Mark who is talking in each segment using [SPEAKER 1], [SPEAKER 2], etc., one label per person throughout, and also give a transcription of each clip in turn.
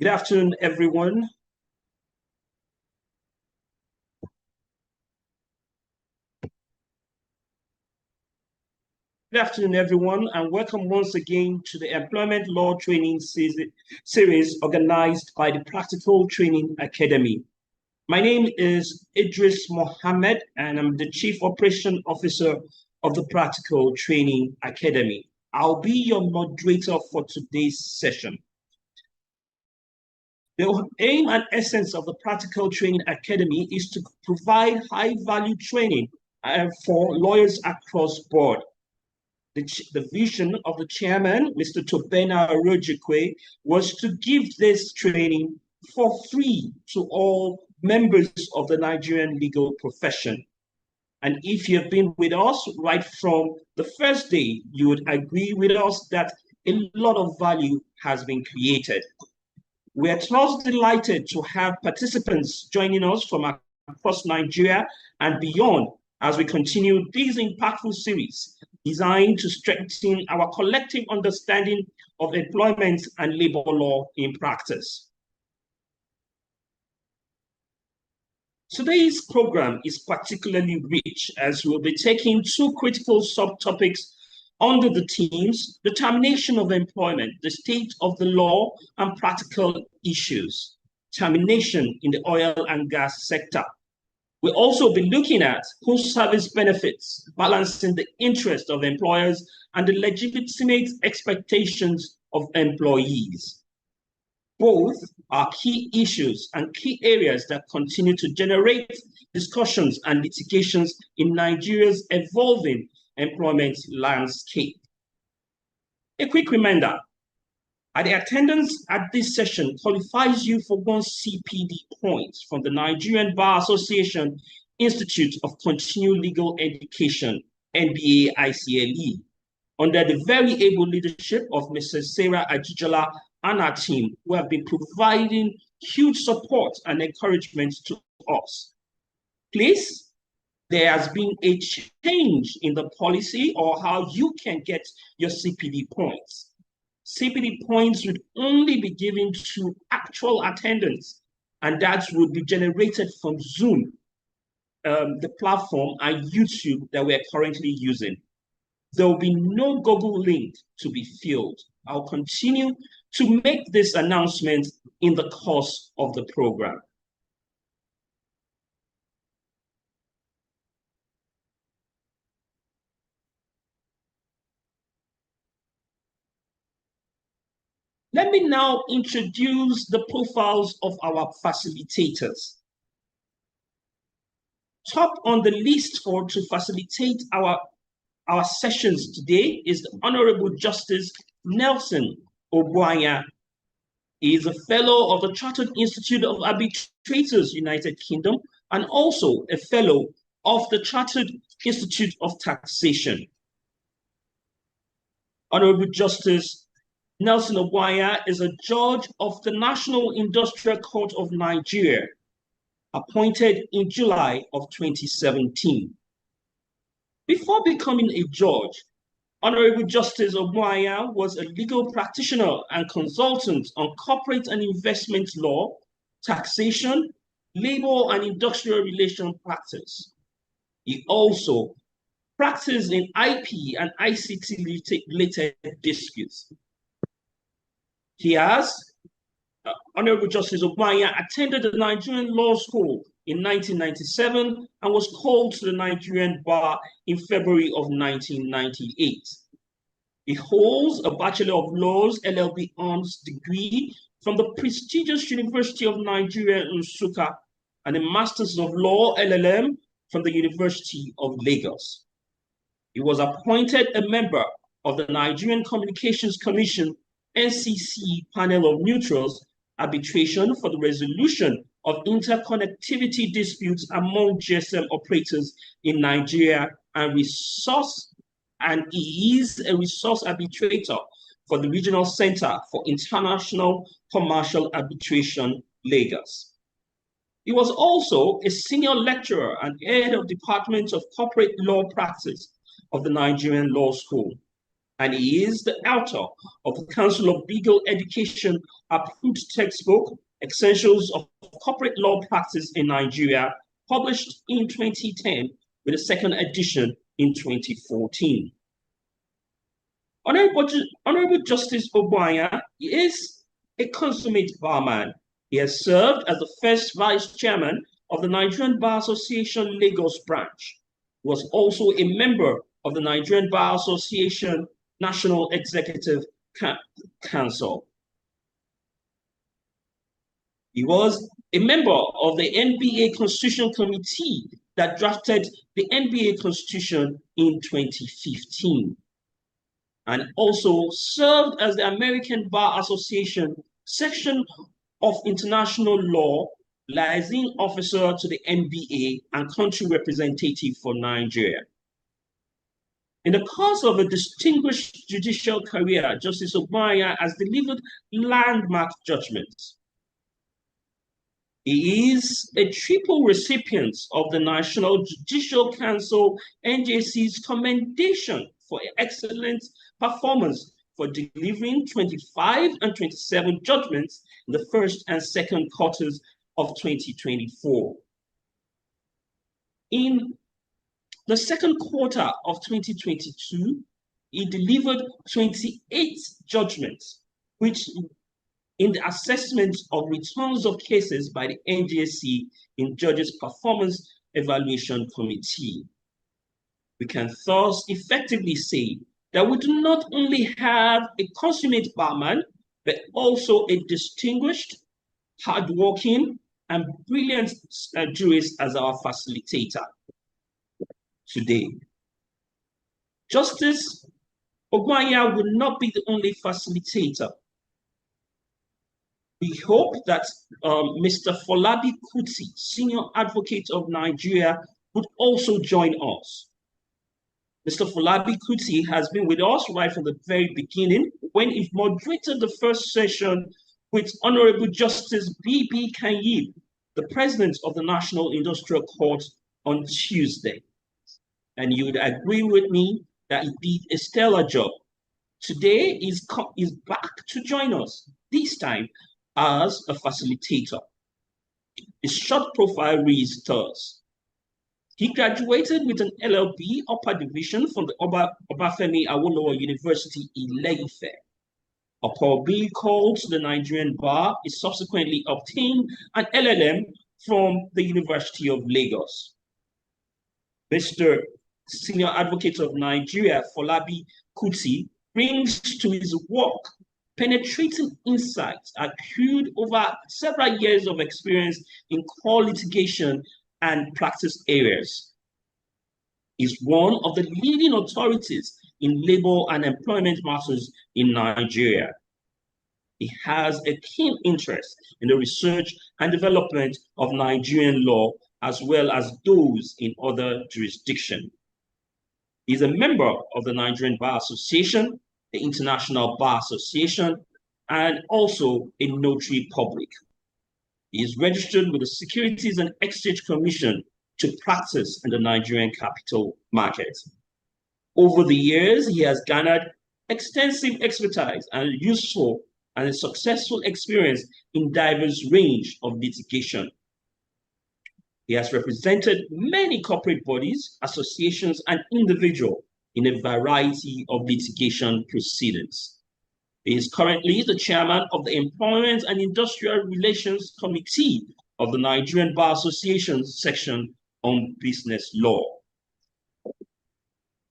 [SPEAKER 1] Good afternoon, everyone. Good afternoon, everyone, and welcome once again to the Employment Law Training Series organized by the Practical Training Academy. My name is Idris Mohammed, and I'm the Chief Operation Officer of the Practical Training Academy. I'll be your moderator for today's session. The aim and essence of the Practical Training Academy is to provide high-value training for lawyers across board. The vision of the chairman, Mr. Tobena Arojikwe, was to give this training for free to all members of the Nigerian legal profession. And if you've been with us right from the first day, you would agree with us that a lot of value has been created. We are thus delighted to have participants joining us from across Nigeria and beyond as we continue this impactful series designed to strengthen our collective understanding of employment and labor law in practice. Today's program is particularly rich as we'll be taking two critical subtopics under the themes: the termination of employment, the state of the law, and practical issues. Termination in the oil and gas sector. We'll also be looking at post-service benefits, balancing the interest of employers and the legitimate expectations of employees. Both are key issues and key areas that continue to generate discussions and litigations in Nigeria's evolving employment landscape. A quick reminder: the attendance at this session qualifies you for one CPD point from the Nigerian Bar Association Institute of Continuing Legal Education, NBA ICLE, under the very able leadership of Mrs. Sarah Ajijola and our team, who have been providing huge support and encouragement to us. Please, there has been a change in the policy or how you can get your CPD points. CPD points would only be given to actual attendance, and that would be generated from Zoom, the platform, and YouTube that we're currently using. There will be no Google link to be filled. I'll continue to make this announcement in the course of the program. Let me now introduce the profiles of our facilitators. Top on the list to facilitate our sessions today is the Honorable Justice Nelson Obuanya. He is a fellow of the Chartered Institute of Arbitrators, United Kingdom, and also a fellow of the Chartered Institute of Taxation. Honorable Justice Nelson Obuanya is a judge of the National Industrial Court of Nigeria, appointed in July of 2017. Before becoming a judge, Honorable Justice Obuanya was a legal practitioner and consultant on corporate and investment law, taxation, labor and industrial relation practice. He also practiced in IP and ICT-related disputes. Honorable Justice Obuanya attended the Nigerian Law School in 1997 and was called to the Nigerian Bar in February of 1998. He holds a Bachelor of Laws LLB Honors degree from the prestigious University of Nigeria in Nsukka and a Masters of Law LLM from the University of Lagos. He was appointed a member of the Nigerian Communications Commission NCC panel of neutrals arbitration for the resolution of interconnectivity disputes among GSM operators in Nigeria and he is a resource arbitrator for the Regional Center for International Commercial Arbitration, Lagos. He was also a senior lecturer and head of Department of Corporate Law Practice of the Nigerian Law School. and he is the author of the Council of Legal Education approved textbook, Essentials of Corporate Law Practice in Nigeria, published in 2010 with a second edition in 2014. Honorable Justice Ogbanya is a consummate barman. He has served as the first vice chairman of the Nigerian Bar Association Lagos branch. He was also a member of the Nigerian Bar Association National Executive Council. He was a member of the NBA Constitution Committee that drafted the NBA Constitution in 2015, and also served as the American Bar Association Section of International Law liaison officer to the NBA and country representative for Nigeria. In the course of a distinguished judicial career, Justice Ogbanya has delivered landmark judgments. He is a triple recipient of the National Judicial Council NJC's commendation for excellent performance for delivering 25 and 27 judgments in the first and second quarters of 2024. In the second quarter of 2022, he delivered 28 judgments, which in the assessment of returns of cases by the NJC in Judges Performance Evaluation Committee. We can thus effectively say that we do not only have a consummate barman, but also a distinguished, hardworking, and brilliant jurist as our facilitator today. Justice Ogbanya will not be the only facilitator. We hope that Mr. Folabi Kuti, Senior Advocate of Nigeria, would also join us. Mr. Folabi Kuti has been with us right from the very beginning when he moderated the first session with Honorable Justice B.B. Kanyib, the President of the National Industrial Court, on Tuesday. And you would agree with me that he did a stellar job. Today, he's back to join us, this time as a facilitator. His short profile reads thus. He graduated with an LLB upper division from the Obafemi Awolowo University in Ile-Ife. Upon being called to the Nigerian bar, he subsequently obtained an LLM from the University of Lagos. Mr. Senior Advocate of Nigeria, Folabi Kuti, brings to his work penetrating insights accrued over several years of experience in core litigation and practice areas. He's one of the leading authorities in labor and employment matters in Nigeria. He has a keen interest in the research and development of Nigerian law, as well as those in other jurisdictions. He's a member of the Nigerian Bar Association, the International Bar Association, and also a notary public. He is registered with the Securities and Exchange Commission to practice in the Nigerian capital market. Over the years, he has garnered extensive expertise and useful and successful experience in diverse range of litigation. He has represented many corporate bodies, associations, and individuals in a variety of litigation proceedings. He is currently the chairman of the Employment and Industrial Relations Committee of the Nigerian Bar Association section on business law.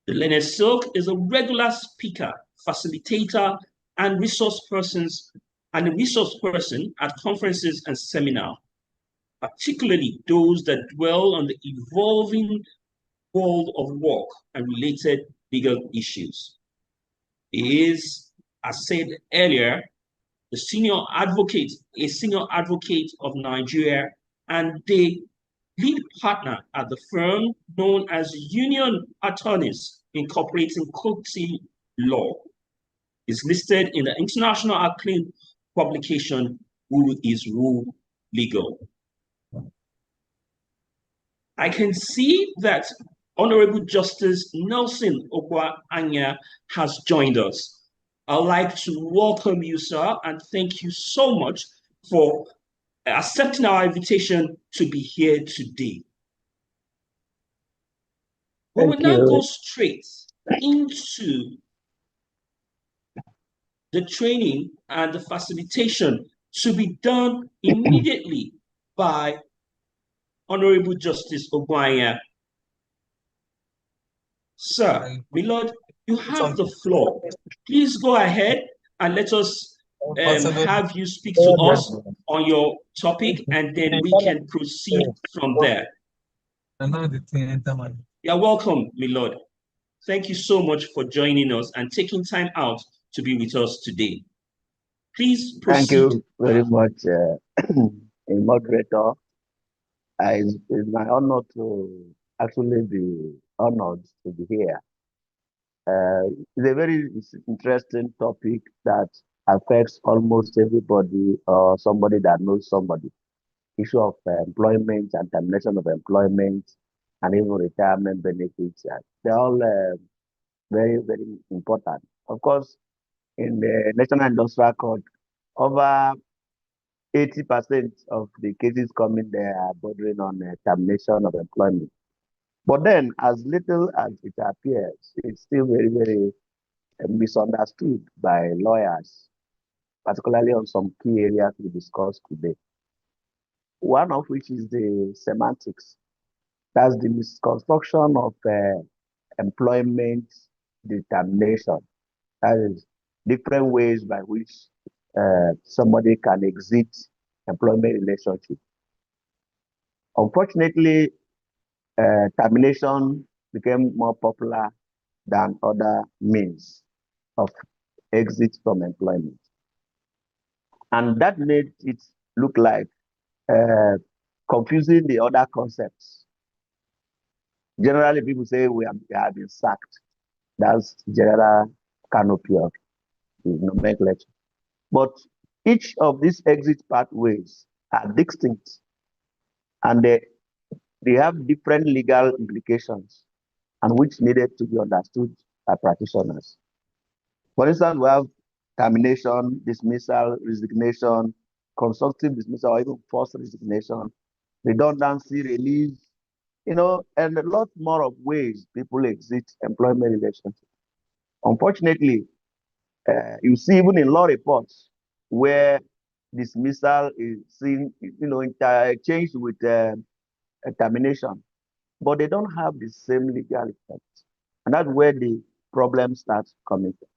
[SPEAKER 1] The learned Silk is a regular speaker, facilitator, and resource person at conferences and seminars, particularly those that dwell on the evolving world of work and related legal issues. He is, as said earlier, a senior advocate of Nigeria and the lead partner at the firm known as Union Attorneys Incorporating Courtesy Law. Is listed in the international acclaimed publication Who is Who Legal. I can see that Honorable Justice Nelson Ogwa-Anya has joined us. I'd like to welcome you, sir, and thank you so much for accepting our invitation to be here today. We will now go straight into the training and the facilitation to be done immediately by Honorable Justice Ogwa-Anya. Sir, my lord, you have the floor. Please go ahead and let us have you speak to us on your topic, and then we can proceed from there. You're welcome, my lord. Thank you so much for joining us and taking time out to be with us today. Please proceed.
[SPEAKER 2] Thank you very much, moderator. It's my honor to actually be honored to be here. It's a very interesting topic that affects almost everybody or somebody that knows somebody. Issue of employment and termination of employment and even retirement benefits. They're all very, very important. Of course, in the National Industrial Code, over 80% of the cases coming there are bordering on termination of employment. But then, as little as it appears, it's still very, very misunderstood by lawyers, particularly on some key areas we discussed today. One of which is the semantics. That's the misconstruction of employment determination. That is different ways by which somebody can exit employment relationship. Unfortunately, termination became more popular than other means of exit from employment. And that made it look like confusing the other concepts. Generally, people say we have been sacked. That's general canopy of the nomenclature. But each of these exit pathways are distinct, and they have different legal implications, and which needed to be understood by practitioners. For instance, we have termination, dismissal, resignation, constructive dismissal, or even forced resignation, redundancy, release, and a lot more of ways people exit employment relationships. Unfortunately, you see even in law reports where dismissal is seen, interchanged with termination, but they don't have the same legal effect. And that's where the problem starts coming from.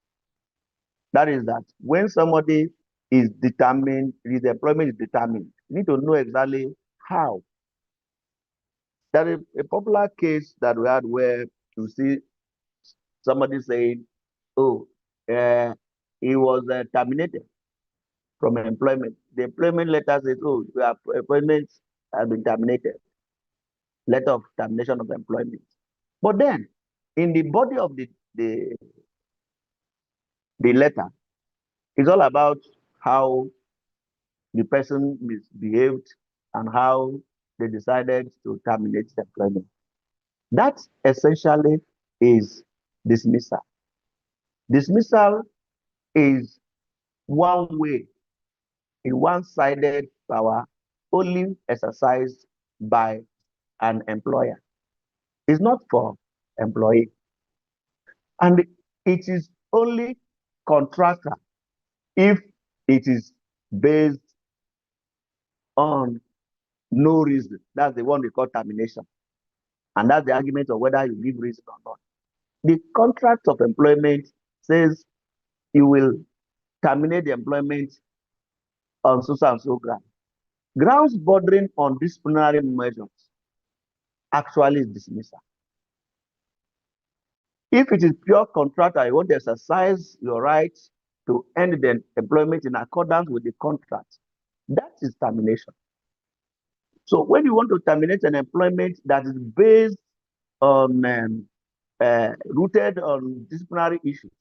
[SPEAKER 2] That is that when somebody is determined, his employment is determined, you need to know exactly how. There is a popular case that we had where you see somebody saying, oh, he was terminated from employment. The employment letter says, oh, your employment has been terminated. Letter of termination of employment. But then, in the body of the letter, it's all about how the person misbehaved and how they decided to terminate the employment. That essentially is dismissal. Dismissal is one way, a one-sided power only exercised by an employer. It's not for employee. And it is only contractor if it is based on no reason. That's the one we call termination. And that's the argument of whether you give reason or not. The contract of employment says you will terminate the employment on so and so ground. Grounds bordering on disciplinary measures actually is dismissal. If it is pure contract and you want to exercise your right to end the employment in accordance with the contract, that is termination. So when you want to terminate an employment that is based on, rooted on disciplinary issues,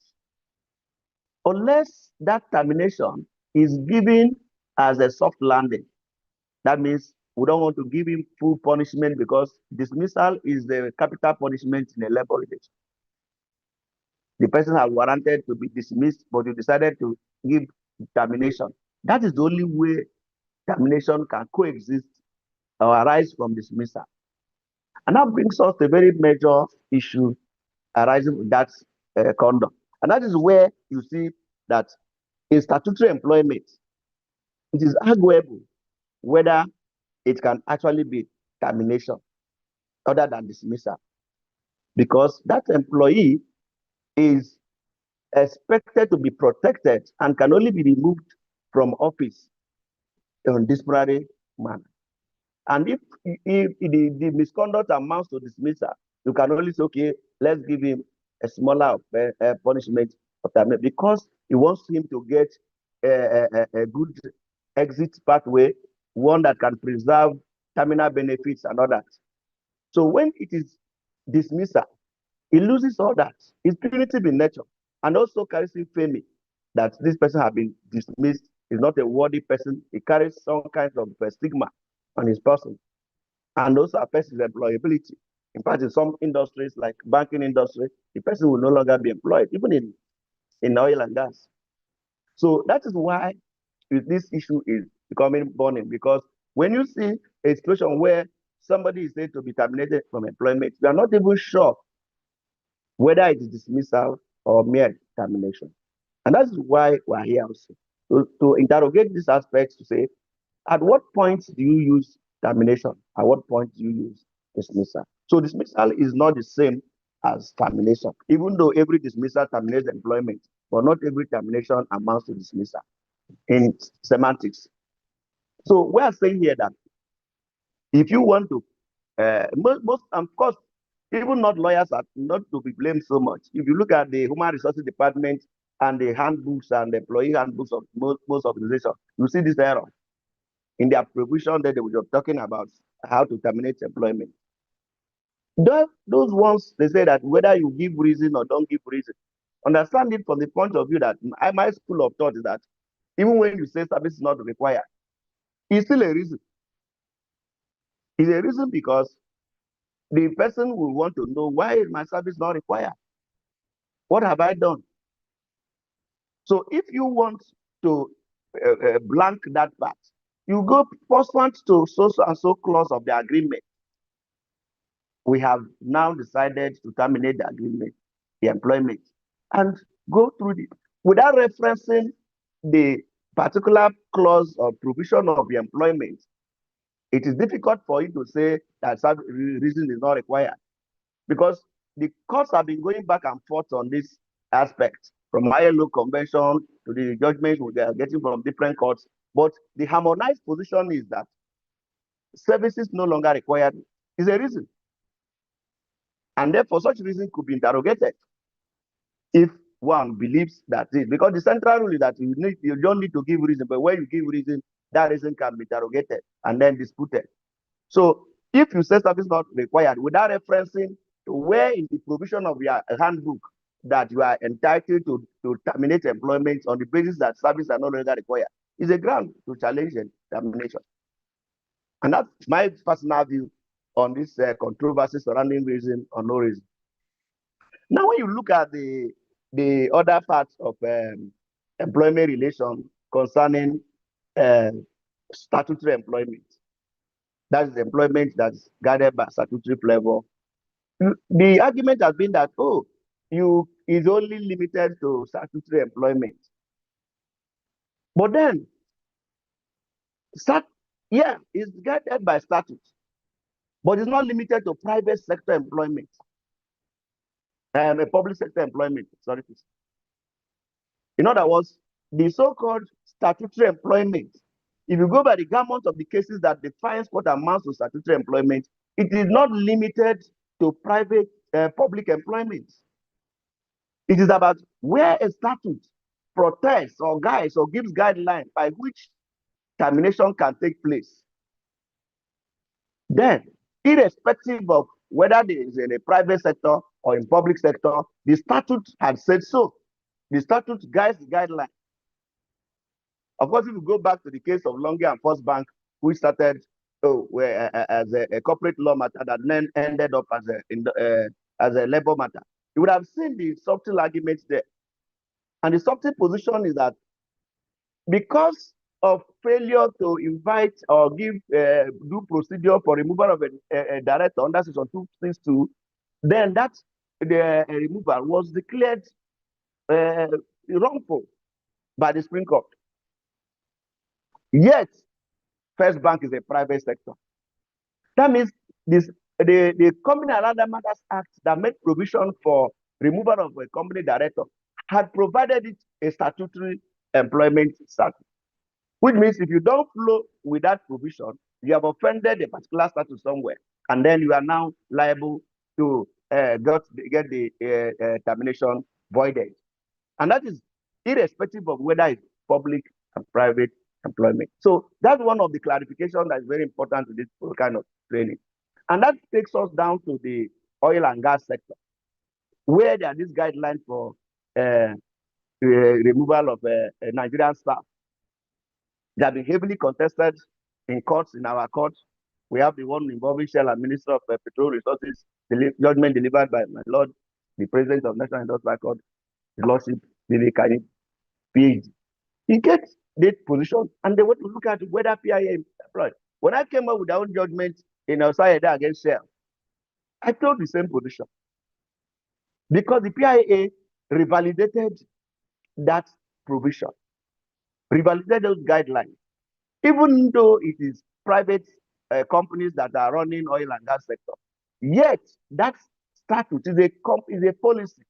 [SPEAKER 2] unless that termination is given as a soft landing, that means we don't want to give him full punishment because dismissal is the capital punishment in a labor relation. The person has warranted to be dismissed, but you decided to give termination. That is the only way termination can coexist or arise from dismissal. And that brings us to a very major issue arising from that conduct. And that is where you see that in statutory employment, it is arguable whether it can actually be termination other than dismissal, because that employee is expected to be protected and can only be removed from office in disciplinary manner. And if the misconduct amounts to dismissal, you can only say, okay, let's give him a smaller punishment of termination, because he wants him to get a good exit pathway, one that can preserve terminal benefits and all that. So when it is dismissal, it loses all that. It's punitive in nature, and also carries infamy that this person has been dismissed, is not a worthy person. It carries some kind of stigma on his person, and also affects his employability. In fact, in some industries like banking industry, the person will no longer be employed, even in oil and gas. So that is why this issue is becoming burning, because when you see a situation where somebody is said to be terminated from employment, we are not even sure whether it is dismissal or mere termination. And that's why we're here also, to interrogate these aspects, to say, at what point do you use termination? At what point do you use dismissal? So dismissal is not the same as termination, even though every dismissal terminates employment, but not every termination amounts to dismissal in semantics. So we are saying here that if you want to, most of course, even not lawyers are not to be blamed so much. If you look at the human resources department and the handbooks and the employee handbooks of most organizations, you see this error in their provision that they were talking about how to terminate employment. Those ones, they say that whether you give reason or don't give reason, understand it from the point of view that my school of thought is that even when you say service is not required, it's still a reason. It's a reason because the person will want to know, why is my service not required? What have I done? So if you want to blank that part, you go pursuant to so and so clause of the agreement. We have now decided to terminate the agreement, the employment, and go through it without referencing the particular clause or provision of the employment. It is difficult for you to say that reason is not required, because the courts have been going back and forth on this aspect, from ILO convention to the judgments we are getting from different courts. But the harmonized position is that services no longer required is a reason. And therefore, such reason could be interrogated if one believes that it, because the central rule is that you don't need to give reason, but when you give reason, that reason can be interrogated and then disputed. So if you say something is not required without referencing to where in the provision of your handbook that you are entitled to terminate employment on the basis that services are no longer required, is a ground to challenge termination. And that's my personal view on this controversy surrounding reason or no reason. Now, when you look at the other parts of employment relation concerning statutory employment, that is employment that's guided by statutory flavor, the argument has been that, oh, you is only limited to statutory employment. But then, it's guided by statute, but it's not limited to private sector employment, a public sector employment, sorry. In other words, the so-called statutory employment, if you go by the gamut of the cases that defines what amounts to statutory employment, it is not limited to private public employment. It is about where a statute protects or guides or gives guidelines by which termination can take place. Then, irrespective of whether there is in a private sector or in public sector, the statute has said so. The statute guides the guideline. Of course, if you go back to the case of Longi and First Bank, which started as a corporate law matter that then ended up as a labor matter. You would have seen the subtle arguments there. And the subtle position is that because of failure to invite or give due procedure for removal of a director under section 262, then that the removal was declared wrongful by the Supreme Court. Yet, First Bank is a private sector. That means the Company and Other Matters Act that made provision for removal of a company director had provided it a statutory employment status, which means if you don't flow with that provision, you have offended a particular status somewhere, and then you are now liable to get the termination voided. And that is irrespective of whether it's public and private employment. So that's one of the clarifications that is very important to this kind of training. And that takes us down to the oil and gas sector, where there are these guidelines for removal of Nigerian staff. They have been heavily contested in courts, in our courts. We have the one involving Shell and Minister of Petroleum Resources, the judgment delivered by my Lord, the President of National Industrial Court, His Lordship, Billy Kanye, PhD. He gets this position, and they want to look at whether PIA is employed. When I came up with our own judgment in Osayede against Shell, I told the same position. Because the PIA revalidated that provision, revalidated those guidelines, even though it is private companies that are running oil and gas sector. Yet, that statute is a policy.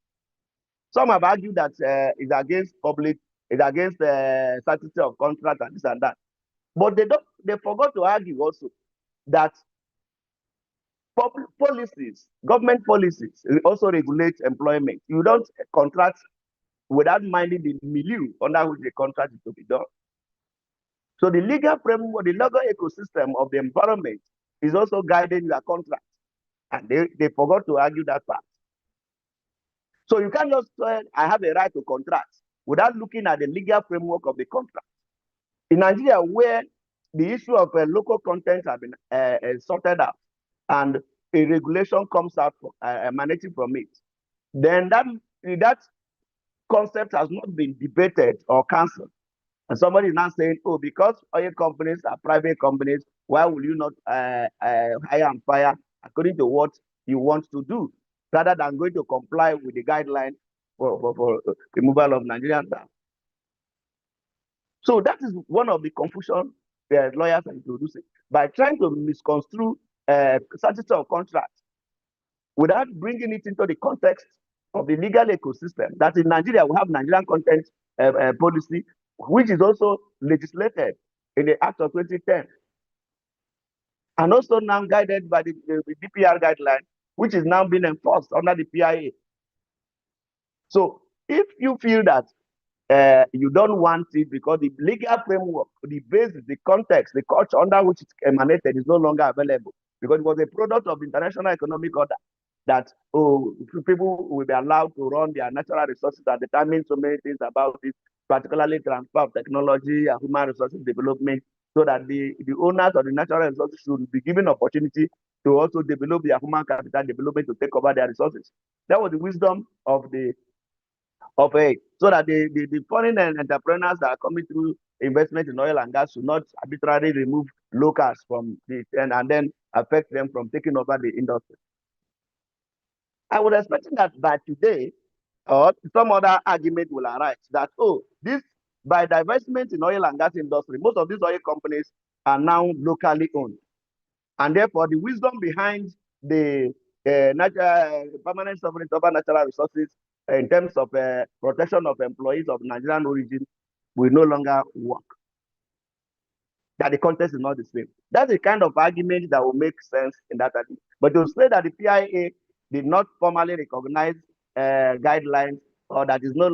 [SPEAKER 2] Some have argued that it's against public, it's against Statutory of contract and this and that. But they forgot to argue also that public policies, government policies also regulate employment. You don't contract without minding the milieu under which the contract is to be done. So the legal framework, the legal ecosystem of the environment is also guiding your contract. And they forgot to argue that part. So you can't just say, I have a right to contract without looking at the legal framework of the contract. In Nigeria, where the issue of local content have been sorted out and a regulation comes out emanating from it, then that concept has not been debated or cancelled. And somebody is now saying, oh, because oil companies are private companies, why will you not hire and fire according to what you want to do, rather than going to comply with the guideline for removal of Nigerian staff? So that is one of the confusion the lawyers are introducing by trying to misconstrue Statutory of contract without bringing it into the context of the legal ecosystem. That in Nigeria, we have Nigerian content policy, which is also legislated in the Act of 2010, and also now guided by the DPR guideline, which is now being enforced under the PIA. So if you feel that you don't want it because the legal framework, the basis, the context, the culture under which it emanated is no longer available, because it was a product of the international economic order that people will be allowed to run their natural resources and determine so many things about it, particularly transfer of technology and human resources development, so that the owners of the natural resources should be given opportunity to also develop their human capital development to take over their resources. That was the wisdom of it, so that the foreign entrepreneurs that are coming through investment in oil and gas should not arbitrarily remove locals from and then affect them from taking over the industry. I would expect that by today, or some other argument will arise that, oh, this by divestment in oil and gas industry, most of these oil companies are now locally owned. And therefore, the wisdom behind the permanent sovereignty over natural resources in terms of protection of employees of Nigerian origin will no longer work. That the context is not the same. That's the kind of argument that will make sense in that argument. But to say that the PIA did not formally recognize guidelines, or that is not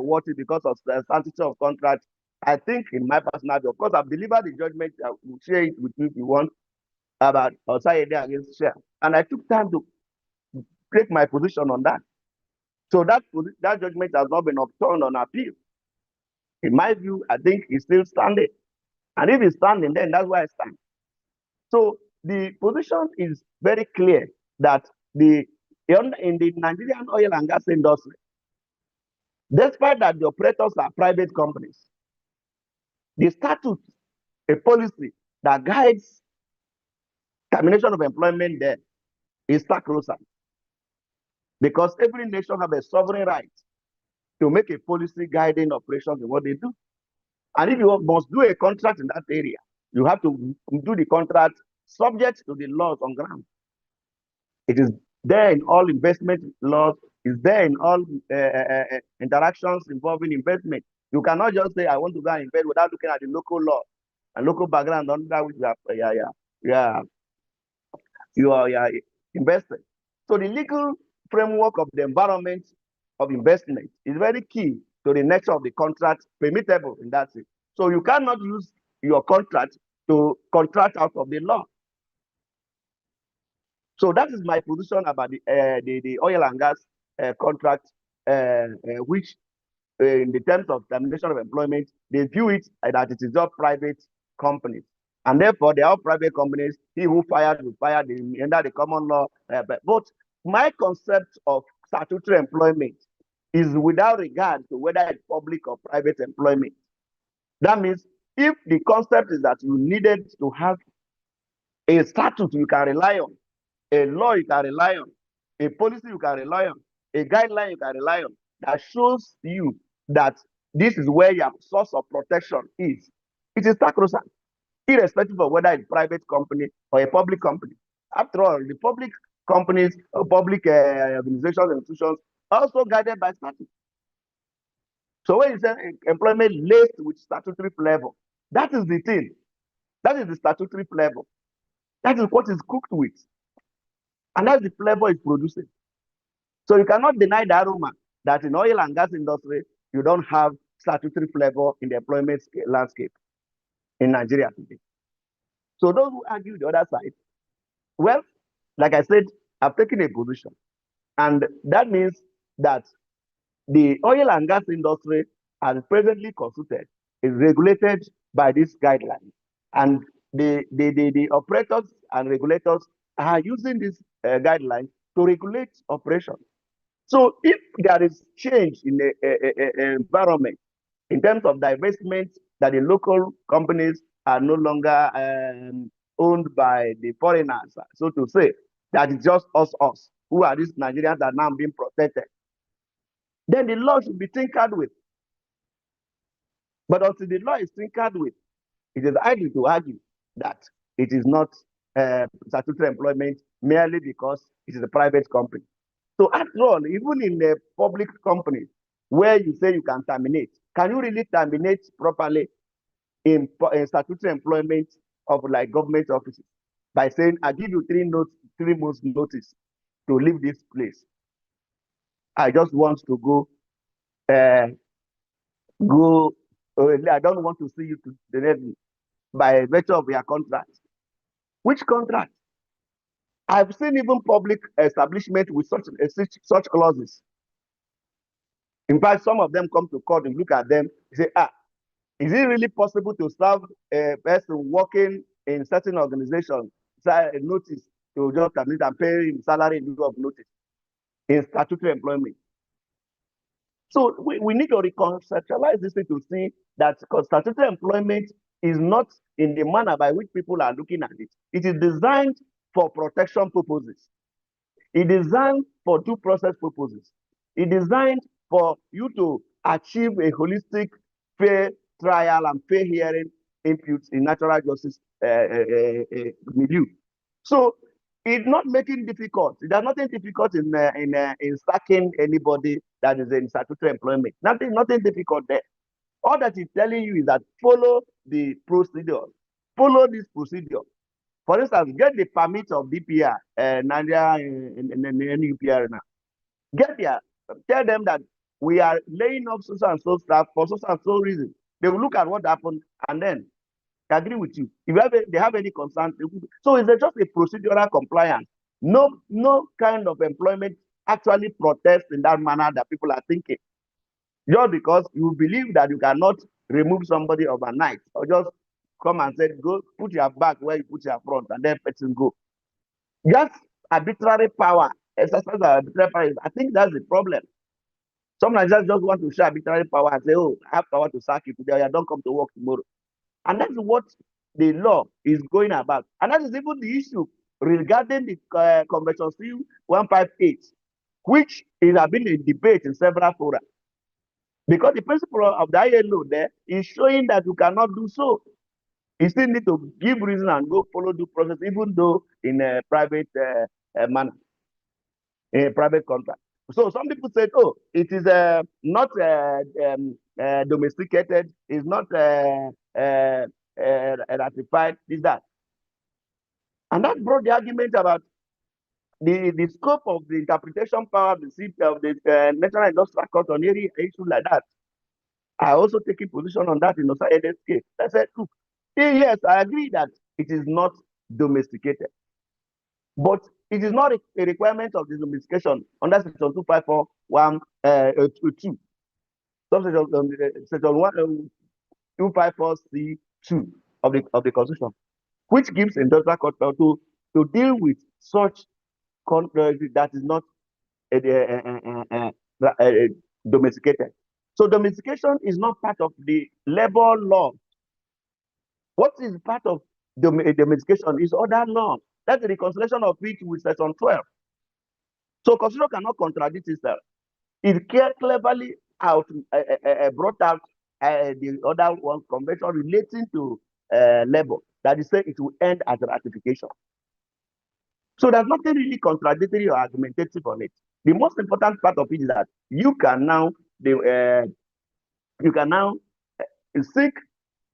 [SPEAKER 2] worthy because of the Statutory of contract, I think, in my personal view, of course, I've delivered the judgment. I will share it with you if you want, about Osayede against Shell, and I took time to take my position on that. So that judgment has not been overturned on appeal. In my view, I think it's still standing, and if it's standing, then that's why I stand. So the position is very clear that in the Nigerian oil and gas industry, despite that the operators are private companies, the statute, a policy that guides termination of employment there is sacrosanct, because every nation has a sovereign right to make a policy guiding operations in what they do. And if you must do a contract in that area, you have to do the contract subject to the laws on ground. It is there in all investment laws, is there in all interactions involving investment. You cannot just say, I want to go and invest without looking at the local law and local background under which you are invested. So the legal framework of the environment of investment is very key to the nature of the contract permissible in that sense. So you cannot use your contract to contract out of the law. So that is my position about the oil and gas contract, which in the terms of termination of employment, they view it that it is all private companies. And therefore, they are all private companies. He who fired will fire under the common law. But my concept of statutory employment is without regard to whether it's public or private employment. That means if the concept is that you needed to have a statute you can rely on, a law you can rely on, a policy you can rely on, a guideline you can rely on, that shows you that this is where your source of protection is, it is sacrosanct, irrespective of whether it's a private company or a public company. After all, the public companies or public organizations and institutions are also guided by statute. So when you say employment laced with statutory flavor, that is the thing. That is the statutory flavor. That is what is cooked with. And that's the flavor it's producing. So you cannot deny the aroma that in oil and gas industry, you don't have statutory flavor in the employment landscape in Nigeria today. So those who argue the other side, well, like I said, I've taken a position. And that means that the oil and gas industry, as presently constituted, is regulated by this guideline. And the operators and regulators are using this guideline to regulate operations. So if there is change in the environment in terms of divestment, that the local companies are no longer owned by the foreigners, so to say, that it's just us who are these Nigerians that are now being protected, then the law should be tinkered with. But until the law is tinkered with, it is idle to argue that it is not statutory employment merely because it is a private company. So after all, even in a public company where you say you can terminate, can you really terminate properly in statutory employment of like government offices by saying, I give you 3 months notice to leave this place. I just want to go, I don't want to see you to the revenue by virtue of your contract. Which contract? I've seen even public establishment with such clauses. In fact, some of them come to court and look at them and say, is it really possible to serve a person working in certain organizations a notice to just terminate and pay him salary in lieu of notice in statutory employment? So we need to reconceptualize this thing to see that statutory employment is not in the manner by which people are looking at it. It is designed for protection purposes. It is designed for due process purposes. It is designed for you to achieve a holistic, fair trial and fair hearing inputs in natural justice milieu. So it's not making difficult. There's nothing difficult in sacking anybody that is in statutory employment. Nothing difficult there. All that it's telling you is that follow the procedure. Follow this procedure. For instance, get the permit of DPR, Nigeria and NUPR now. Get there. Tell them that we are laying off so and so staff for so and so reason. They will look at what happened and then agree with you. If they have any concern, so it's just a procedural compliance. No kind of employment actually protests in that manner that people are thinking. Just because you believe that you cannot remove somebody overnight or just come and said, go put your back where you put your front, and then person go. Just arbitrary power, exercise arbitrary power. I think that's the problem. Some Nigerians just want to show arbitrary power and say, oh, I have power to sack you today, I don't come to work tomorrow. And that's what the law is going about. And that is even the issue regarding the Convention C-158, which is been a debate in several fora. Because the principle of the ILO there is showing that you cannot do so. You still need to give reason and go follow due process, even though in a private manner, in a private contract. So some people said, oh, it is not domesticated, it's not ratified, is that. And that brought the argument about the scope of the interpretation power of the National Industrial Court on any issue like that. I also take a position on that in Osa Edes case. I said, look, yes, I agree that it is not domesticated. But it is not a requirement of the domestication under Section 254(1)(2). Section 254(c)(2) of the Constitution, which gives industrial court to deal with such contract that is not domesticated. So domestication is not part of the labor law. What is part of domestication is other law. That's the reconciliation of which with Section 12. So Constitution cannot contradict itself. It cleverly brought out the other one convention relating to labor that is saying it will end as a ratification. So there's nothing really contradictory or argumentative on it. The most important part of it is that you can now seek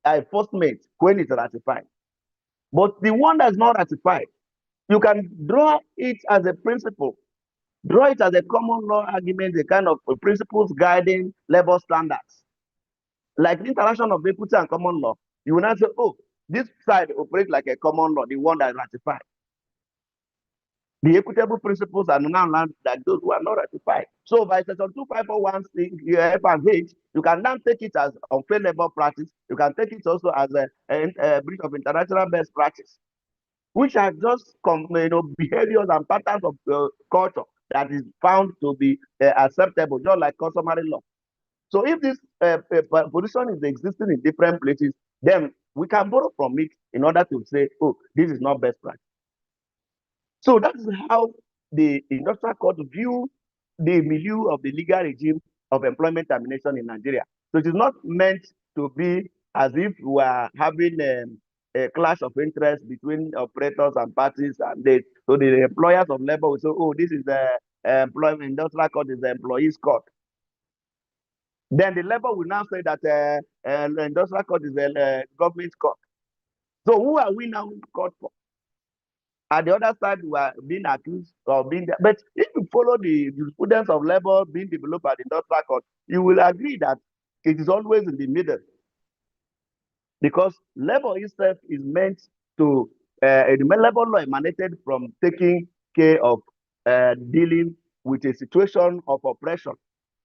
[SPEAKER 2] enforcement when it's ratified. But the one that's not ratified, you can draw it as a principle, draw it as a common law argument, the kind of principles guiding labor standards. Like the interaction of equity and common law, you will not say, oh, this side operates like a common law, the one that is ratified. The equitable principles are now learned like those who are not ratified. So by Section 2541 F and H, you can now take it as unfair labor practice. You can take it also as a breach of international best practice, which are just behaviors and patterns of culture that is found to be acceptable, just like customary law. So if this position is existing in different places, then we can borrow from it in order to say, oh, this is not best practice. So that is how the industrial court view the milieu of the legal regime of employment termination in Nigeria. So it is not meant to be as if we are having a clash of interest between operators and parties, and so the employers of labor will say, oh, this is the employment industrial court is the employees court. Then the labor will now say that the industrial court is the government court. So who are we now court for? At the other side, we are being accused of being there. But if you follow the jurisprudence of labor being developed at the industrial court, you will agree that it is always in the middle. Because labor itself is meant to, the labor law emanated from taking care of dealing with a situation of oppression.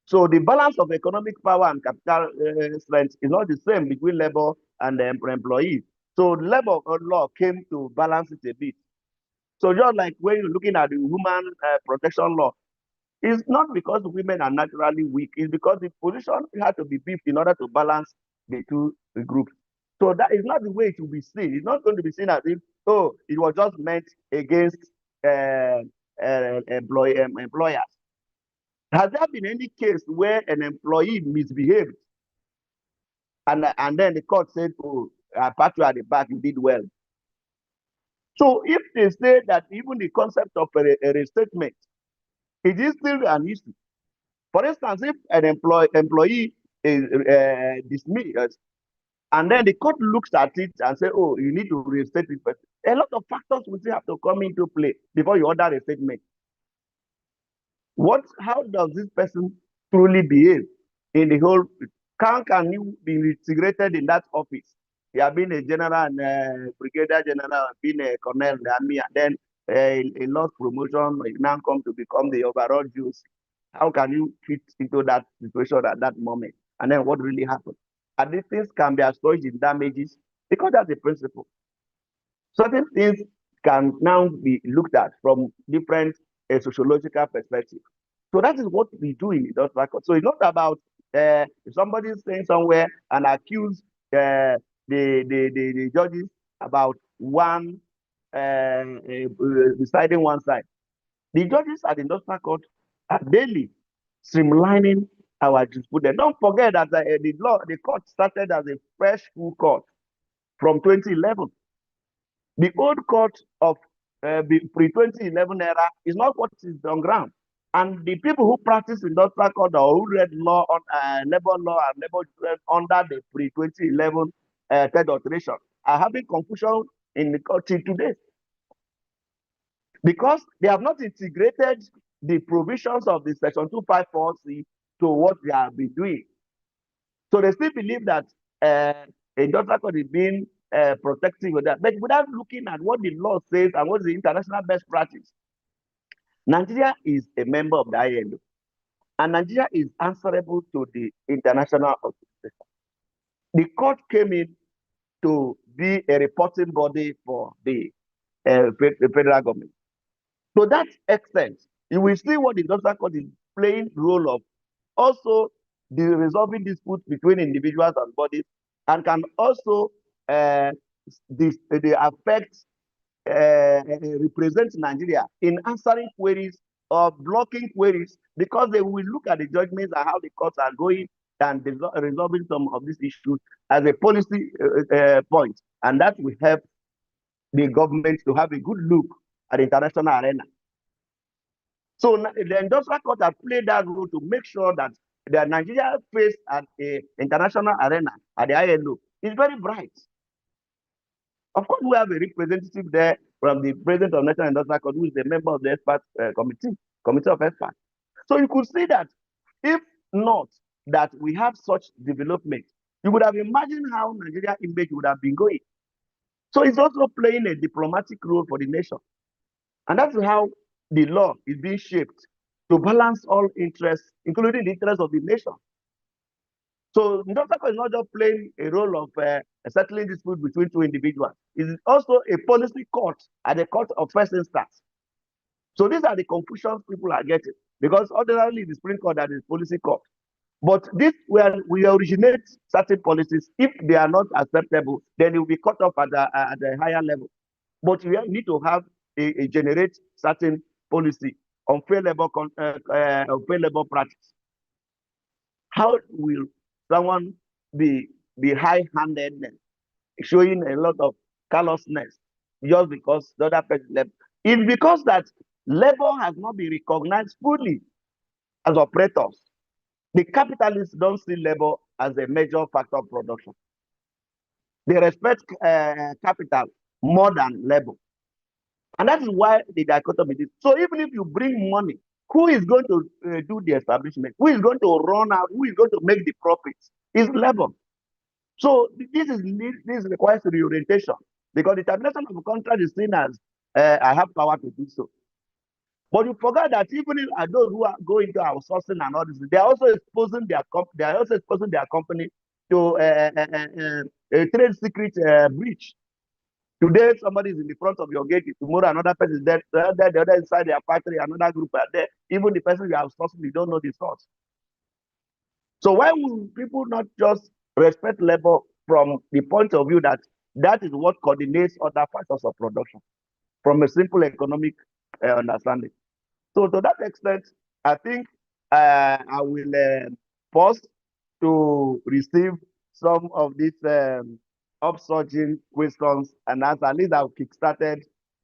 [SPEAKER 2] So the balance of economic power and capital strength is not the same between labor and the employees. So labor law came to balance it a bit. So just like when you're looking at the woman protection law, it's not because women are naturally weak, it's because the position had to be beefed in order to balance the two groups. So that is not the way it will be seen. It's not going to be seen as if, oh, it was just meant against employers. Has there been any case where an employee misbehaved and then the court said, oh, I pat you at the back, you did well? So if they say that even the concept of a restatement, it is still an issue. For instance, if an employee is dismissed, and then the court looks at it and say, oh, you need to restate this person, a lot of factors will still have to come into play before you order a statement. How does this person truly behave in the whole? Can you be integrated in that office? You have been a general and brigadier general, been a colonel in the army, and then a lost promotion, you now come to become the overall juice. How can you fit into that situation at that moment? And then what really happened? And these things can be assuaged in damages, because that's the principle. Certain things can now be looked at from different sociological perspectives. So that is what we do in industrial court. So it's not about if somebody is saying somewhere and accuse the judges about one deciding one side. The judges at the industrial court are daily streamlining our jurisprudence. Don't forget that the court started as a fresh full court from 2011. The old court of pre-2011 era is not what is on ground. And the people who practice industrial court or who read law on labor law and labor jurisprudence under the pre-2011 third alteration are having confusion in the court till today, because they have not integrated the provisions of the section 254C to what they have been doing. So they still believe that industrial court is being protective of that, but without looking at what the law says and what is the international best practice. Nigeria is a member of the ILO, and Nigeria is answerable to the international organization. The court came in to be a reporting body for the federal government. To that extent, you will see what the industrial court is playing role of also the resolving disputes between individuals and bodies, and can also affect represent Nigeria in answering queries or blocking queries, because they will look at the judgments and how the courts are going and resolving some of these issues as a policy point, and that will help the government to have a good look at the international arena. So the industrial court has played that role to make sure that the Nigeria face at the international arena at the ILO is very bright. Of course, we have a representative there from the president of National Industrial Court, who is a member of the expert committee of experts. So you could see that if not that we have such development, you would have imagined how Nigeria image would have been going. So it's also playing a diplomatic role for the nation. And that's how the law is being shaped to balance all interests, including the interests of the nation. So industrial court is not just playing a role of settling disputes between two individuals. It's also a policy court at the court of first instance. So these are the confusions people are getting, because ordinarily the Supreme Court that is policy court. But this we originate certain policies. If they are not acceptable, then it will be cut off at a higher level. But we need to have a generate certain policy on fair labor practice. How will someone be high-handedness, showing a lot of callousness just because the other person left? It's because that labor has not been recognized fully as operators. The capitalists don't see labor as a major factor of production. They respect capital more than labor. And that is why the dichotomy is. So even if you bring money, who is going to do the establishment? Who is going to run out? Who is going to make the profits? It's labor. So this requires reorientation, because the termination of a contract is seen as I have power to do so. But you forget that even if those who are going to outsourcing and all this, they are also exposing their company to a trade secret breach. Today, somebody is in the front of your gate. Tomorrow, another person is there. The other inside their factory, another group are there. Even the person you are outsourcing, you don't know the source. So why would people not just respect labor from the point of view that that is what coordinates other factors of production, from a simple economic understanding? So to that extent, I think I will pause to receive some of these upsurging questions and answers. At least I've kickstarted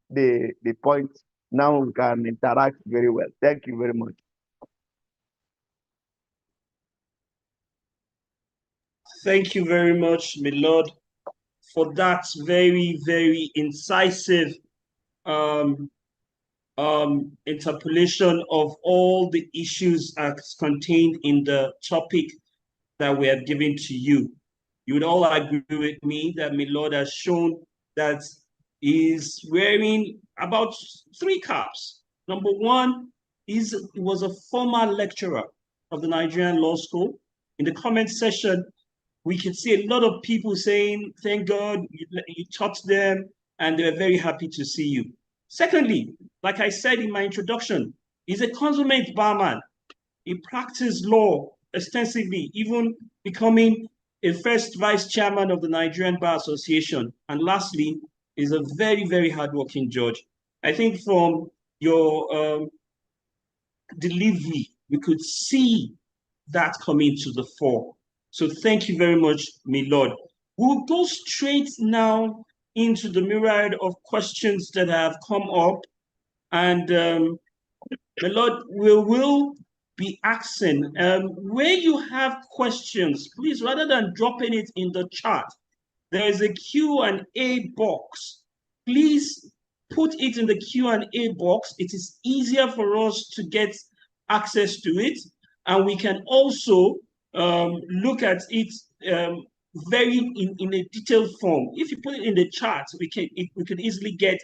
[SPEAKER 2] the point. Now we can interact very well. Thank you very much.
[SPEAKER 1] Thank you very much, my lord, for that very, very incisive interpolation of all the issues as contained in the topic that we have given to you. You would all agree with me that my lord has shown that he's wearing about 3 caps. Number one, he was a former lecturer of the Nigerian Law School. In the comment section, we could see a lot of people saying, thank God you taught them, and they were very happy to see you. Secondly, like I said in my introduction, he's a consummate barman. He practiced law extensively, even becoming a first vice chairman of the Nigerian Bar Association. And lastly, is a very, very hardworking judge. I think from your delivery, we could see that coming to the fore. So thank you very much, my Lord. We'll go straight now into the myriad of questions that have come up. And my Lord, we will be asking, where you have questions, please, rather than dropping it in the chat, there is a Q&A box. Please put it in the Q&A box. It is easier for us to get access to it. And we can also look at it very in a detailed form. If you put it in the chat, we could easily get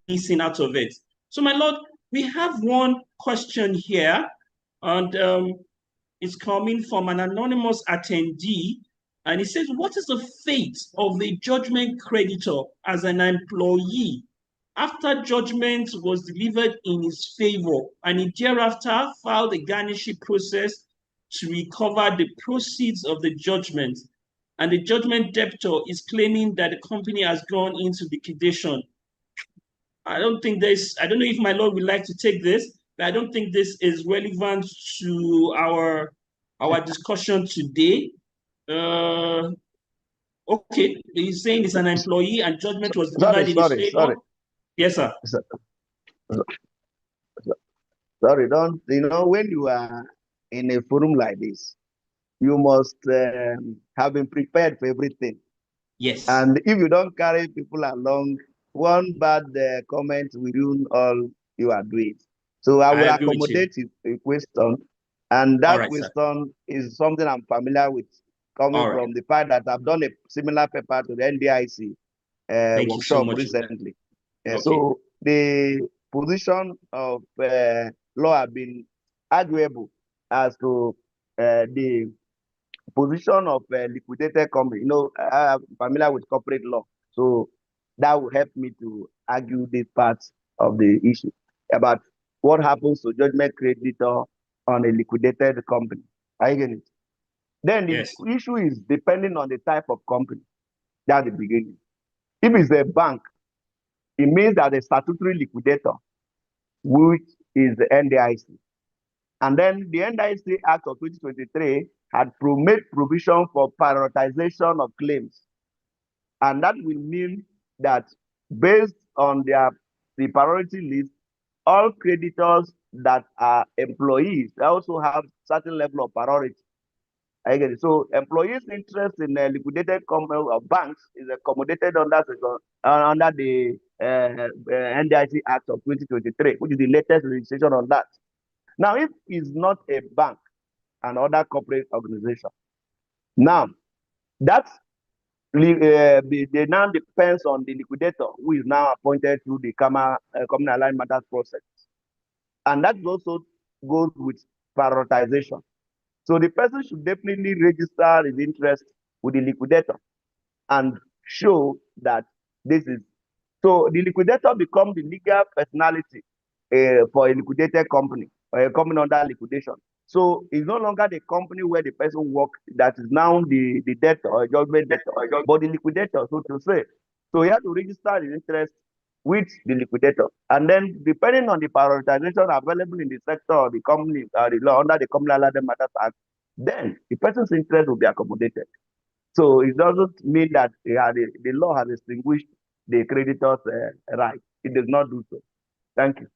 [SPEAKER 1] missing out of it. So my Lord, we have one question here, and it's coming from an anonymous attendee. And it says, what is the fate of the judgment creditor as an employee after judgment was delivered in his favor and he thereafter filed a garnishing process to recover the proceeds of the judgment, and the judgment debtor is claiming that the company has gone into liquidation? I don't know if my Lord would like to take this, but I don't think this is relevant to our discussion today. Okay, he's saying it's an employee and judgment was delivered in his favor.
[SPEAKER 2] Sorry.
[SPEAKER 1] Yes, sir.
[SPEAKER 2] Sorry, don't, when you are in a forum like this, you must have been prepared for everything.
[SPEAKER 1] Yes.
[SPEAKER 2] And if you don't carry people along, one bad comment will ruin all you are doing. So I will accommodate a question, and that question is something I'm familiar with, coming from the fact that I've done a similar paper to the NDIC workshop recently. So the position of law have been arguable as to the position of a liquidated company. I'm familiar with corporate law, so that will help me to argue this part of the issue about what happens to judgment creditor on a liquidated company. Are you getting it? Then the issue is depending on the type of company. That's the beginning. If it's a bank, it means that the statutory liquidator, which is the NDIC, and then the NDIC Act of 2023 had made provision for prioritization of claims. And that will mean that based on the priority list, all creditors that are employees also have certain level of priority. Again, so employees' interest in a liquidated company or banks is accommodated under the NDIC Act of 2023, which is the latest legislation on that. Now, if it's not a bank and other corporate organization, now that they now depends on the liquidator, who is now appointed through the Common Aligned Matters process, and that also goes with prioritization. So the person should definitely register his interest with the liquidator and show that this is. So the liquidator becomes the legal personality for a liquidated company or a company under liquidation. So it's no longer the company where the person works that is now the debtor or judgment debtor, but the liquidator, so to say. So he has to register his interest with the liquidator. And then depending on the prioritization available in the sector or the company or the law under the Common Aligned Matters Act, then the person's interest will be accommodated. So it doesn't mean that the law has extinguished the creditor's right. It does not do so. Thank you.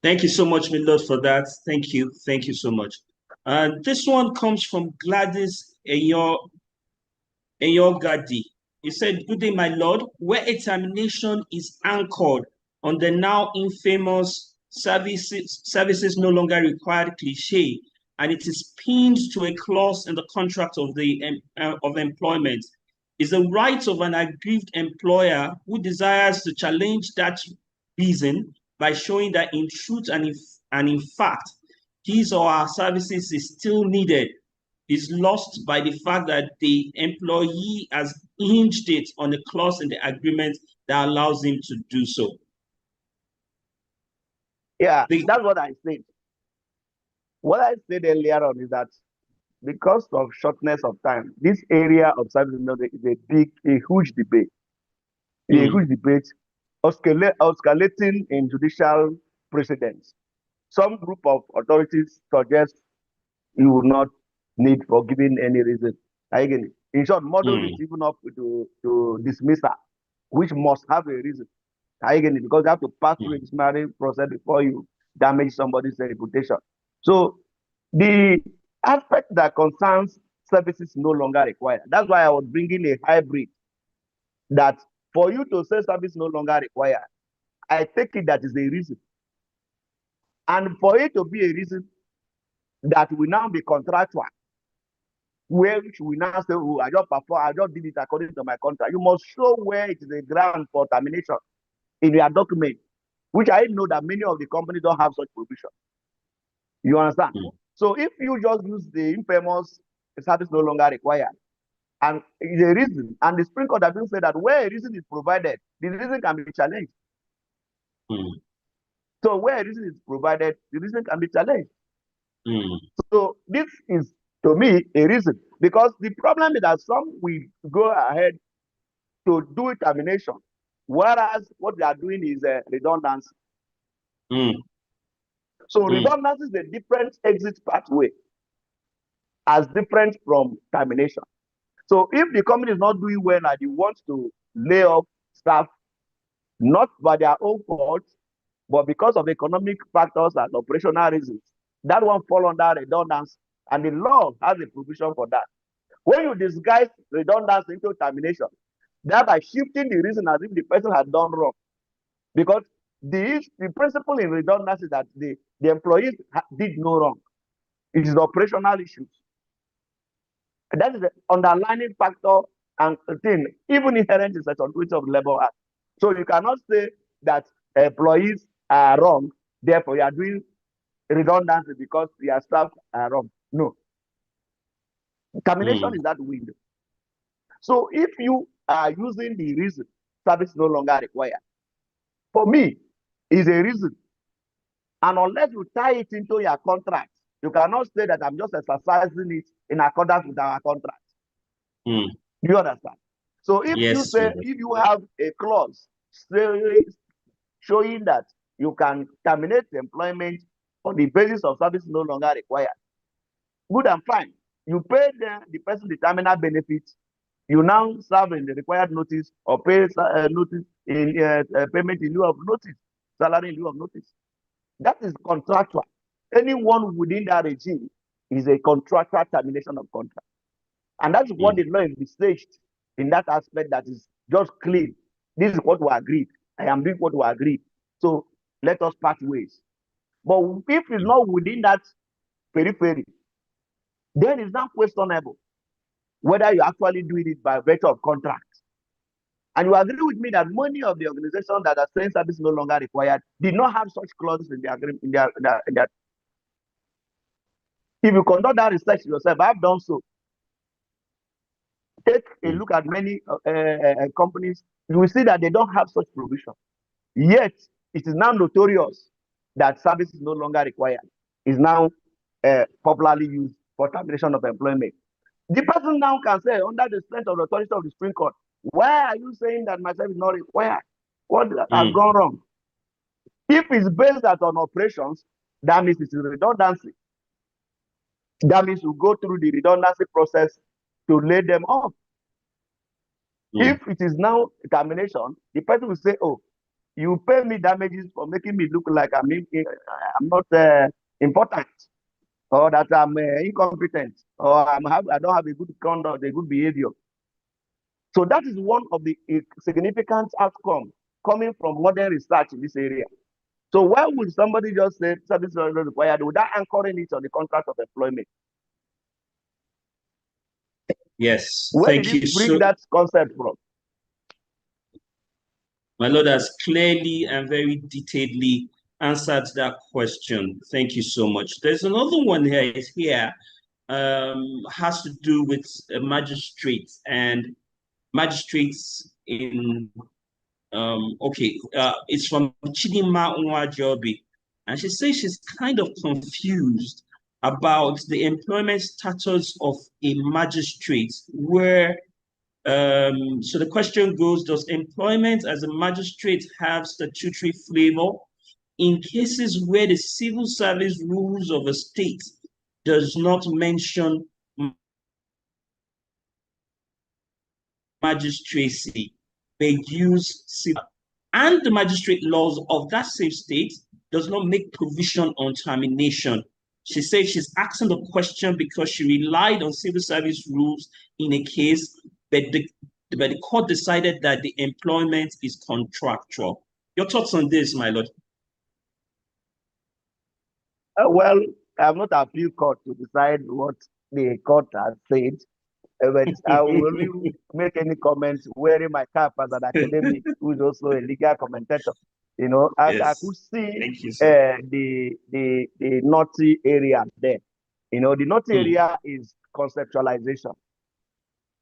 [SPEAKER 1] Thank you so much, Milord, for that. Thank you. Thank you so much. This one comes from Gladys Eyogadi. He said, good day, my Lord. Where a termination is anchored on the now infamous services no longer required cliche, and it is pinned to a clause in the contract of employment, is the right of an aggrieved employer who desires to challenge that reason by showing that in truth and in fact, his or her services is still needed, is lost by the fact that the employee has hinged it on a clause in the agreement that allows him to do so.
[SPEAKER 2] Yeah, that's what I said. What I said earlier on is that because of shortness of time, this area of service is a huge debate. A huge debate escalating in judicial precedents. Some group of authorities suggest you will not need for giving any reason. Again, in short, model it even up to dismissal, which must have a reason. Again, because you have to pass through a disciplinary process before you damage somebody's reputation. So the aspect that concerns services no longer required. That's why I was bringing a hybrid that for you to say service no longer required, I take it that is a reason. And for it to be a reason that will now be contractual, which we now say, oh, I just did it according to my contract. You must show where it is a ground for termination in your document, which I know that many of the companies don't have such provision. You understand? So if you just use the infamous service no longer required, and it's a reason, and the Supreme Court has been said that where a reason is provided, the reason can be challenged. So where a reason is provided, the reason can be challenged. So this is, to me, a reason, because the problem is that some will go ahead to do termination, whereas what they are doing is redundancy. So redundancy is a different exit pathway, as different from termination. So if the company is not doing well and you want to lay off staff, not by their own fault, but because of economic factors and operational reasons, that one fall under redundancy, and the law has a provision for that. When you disguise redundancy into termination, thereby shifting the reason as if the person had done wrong, because the principle in redundancy is that the employees did no wrong. It is the operational issues. And that is the underlying factor and thing, even inherent in Section 20 of the Labor Act. So you cannot say that employees are wrong, therefore you are doing redundancy because your staff are wrong. No. Termination is that window. So if you are using the reason service no longer required, for me, is a reason. And unless you tie it into your contract, you cannot say that I'm just exercising it in accordance with our contract. Do you understand? So if you say, if you have a clause showing that you can terminate employment on the basis of service no longer required, good and fine. You pay the person the terminal benefits. You now serve in the required notice or pay notice in payment in lieu of notice, salary in lieu of notice. That is contractual. Anyone within that regime is a contractual termination of contract. And that's what the law envisaged in that aspect, that is just clean. This is what we agreed. I am doing what we agreed. So let us part ways. But if it's not within that periphery, then it's not questionable whether you're actually doing it by virtue of contract. And you agree with me that many of the organizations that are saying service no longer required did not have such clauses in their agreement. If you conduct that research yourself, I've done so. Take a look at many companies, you will see that they don't have such provision. Yet, it is now notorious that service is no longer required. Is now popularly used for termination of employment. The person now can say, under the strength of the authority of the Supreme Court, why are you saying that my service is not required? What has gone wrong? If it's based on operations, that means it's redundancy. That means you go through the redundancy process to lay them off. If it is now termination, the person will say, oh, you pay me damages for making me look like I'm not important, or that I'm incompetent, or I don't have a good conduct, a good behavior. So that is one of the significant outcomes coming from modern research in this area. So why would somebody just say service is required without anchoring it on the contract of employment?
[SPEAKER 1] Yes,
[SPEAKER 2] where did you bring that concept from?
[SPEAKER 1] My Lord has clearly and very detailedly answered that question. Thank you so much. There's another one here. has to do with magistrates and magistrates in it's from Chidima Nwajobi, and she says she's kind of confused about the employment status of a magistrate, where so the question goes, does employment as a magistrate have statutory flavor in cases where the civil service rules of a state does not mention magistracy, may use civil, and the magistrate laws of that same state does not make provision on termination? She says she's asking the question because she relied on civil service rules in a case, but the court decided that the employment is contractual. Your thoughts on this, my lord?
[SPEAKER 2] Well, I'm not a appeal court to decide what the court has said, but I will only make any comments wearing my cap as an academic who is also a legal commentator. You know,
[SPEAKER 1] Yes.
[SPEAKER 2] I could see
[SPEAKER 1] Thank you,
[SPEAKER 2] the naughty area there. You know, the naughty area is conceptualization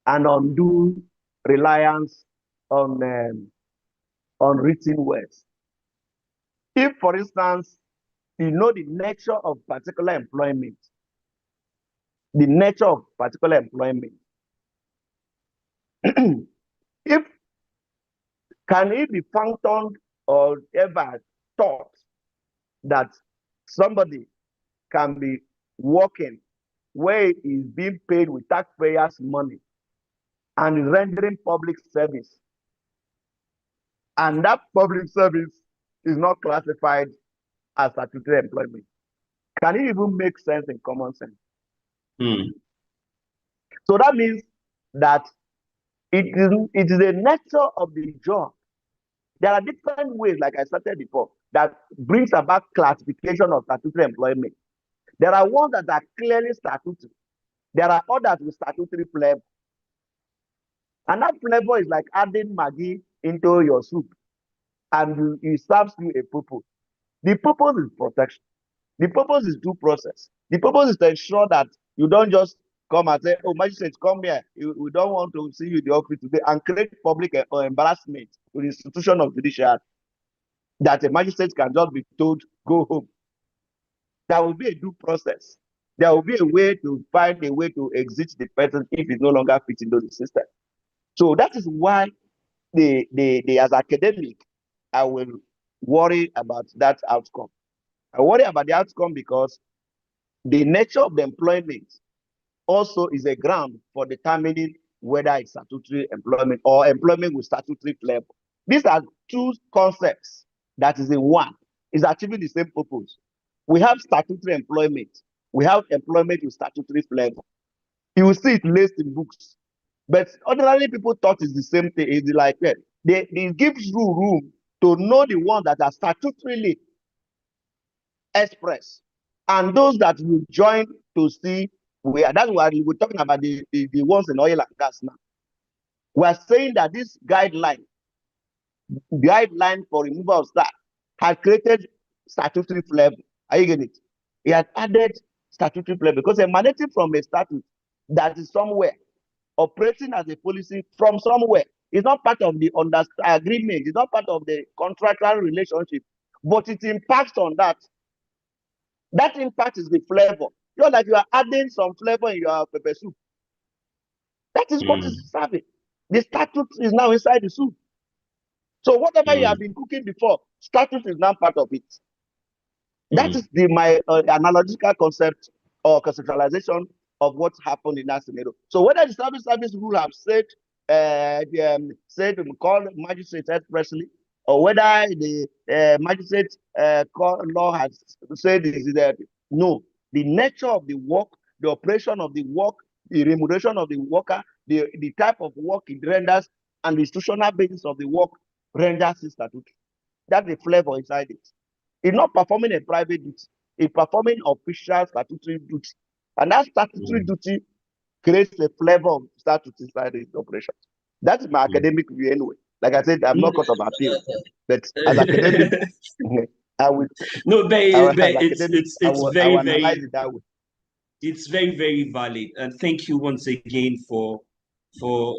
[SPEAKER 2] and undue reliance on written words. If, for instance, you know the nature of particular employment, if can it be functioned or ever thought that somebody can be working where he is being paid with taxpayers' money and rendering public service, and that public service is not classified as statutory employment? Can it even make sense in common sense? So that means that it is the nature of the job. There are different ways, like I started before, that brings about classification of statutory employment. There are ones that are clearly statutory. There are others with statutory flavor. And that flavor is like adding Maggi into your soup, and it serves you a purpose. The purpose is protection. The purpose is due process. The purpose is to ensure that you don't just come and say, oh, magistrate, come here. We don't want to see you in the office today, and create public embarrassment to the institution of judiciary, that a magistrate can just be told, go home. There will be a due process. There will be a way to find a way to exit the person if it no longer fits into the system. So that is why as academic, I will worry about that outcome. I worry about the outcome because the nature of the employment also is a ground for determining whether it's statutory employment or employment with statutory flavor. These are two concepts that is in one, is achieving the same purpose. We have statutory employment. We have employment with statutory flavor. You will see it laced in books. But ordinarily, people thought it's the same thing. It's like that. It gives you room to know the ones that are statutorily expressed, and those that you join to see where. That's why we're talking about the ones in oil and gas now. We're saying that this guideline for removal of staff has created statutory flavor. Are you getting it? It has added statutory flavor because emanating from a statute that is somewhere, operating as a policy from somewhere, is not part of the agreement, it's not part of the contractual relationship, but it impacts on that. That impact is the flavor. You're like you are adding some flavor in your pepper soup. That is what is serving. The statute is now inside the soup. So whatever you have been cooking before, statute is now part of it. That is my analogical concept or conceptualization of what happened in that scenario. So whether the service rule have said we call magistrate expressly, or whether the magistrate law has said is that no, the nature of the work, the operation of the work, the remuneration of the worker, the type of work it renders, and the institutional basis of the work renders it statutory. That's the flavor inside it. It's not performing a private duty, it's performing official statutory duty. And that statutory duty creates a flavor of statute inside the operation. That's my academic view anyway. Like I said, I'm not court of appeal, but as academic, I will.
[SPEAKER 1] No, but
[SPEAKER 2] I will
[SPEAKER 1] it's very,
[SPEAKER 2] analyze it that way.
[SPEAKER 1] It's very, very valid. And thank you once again for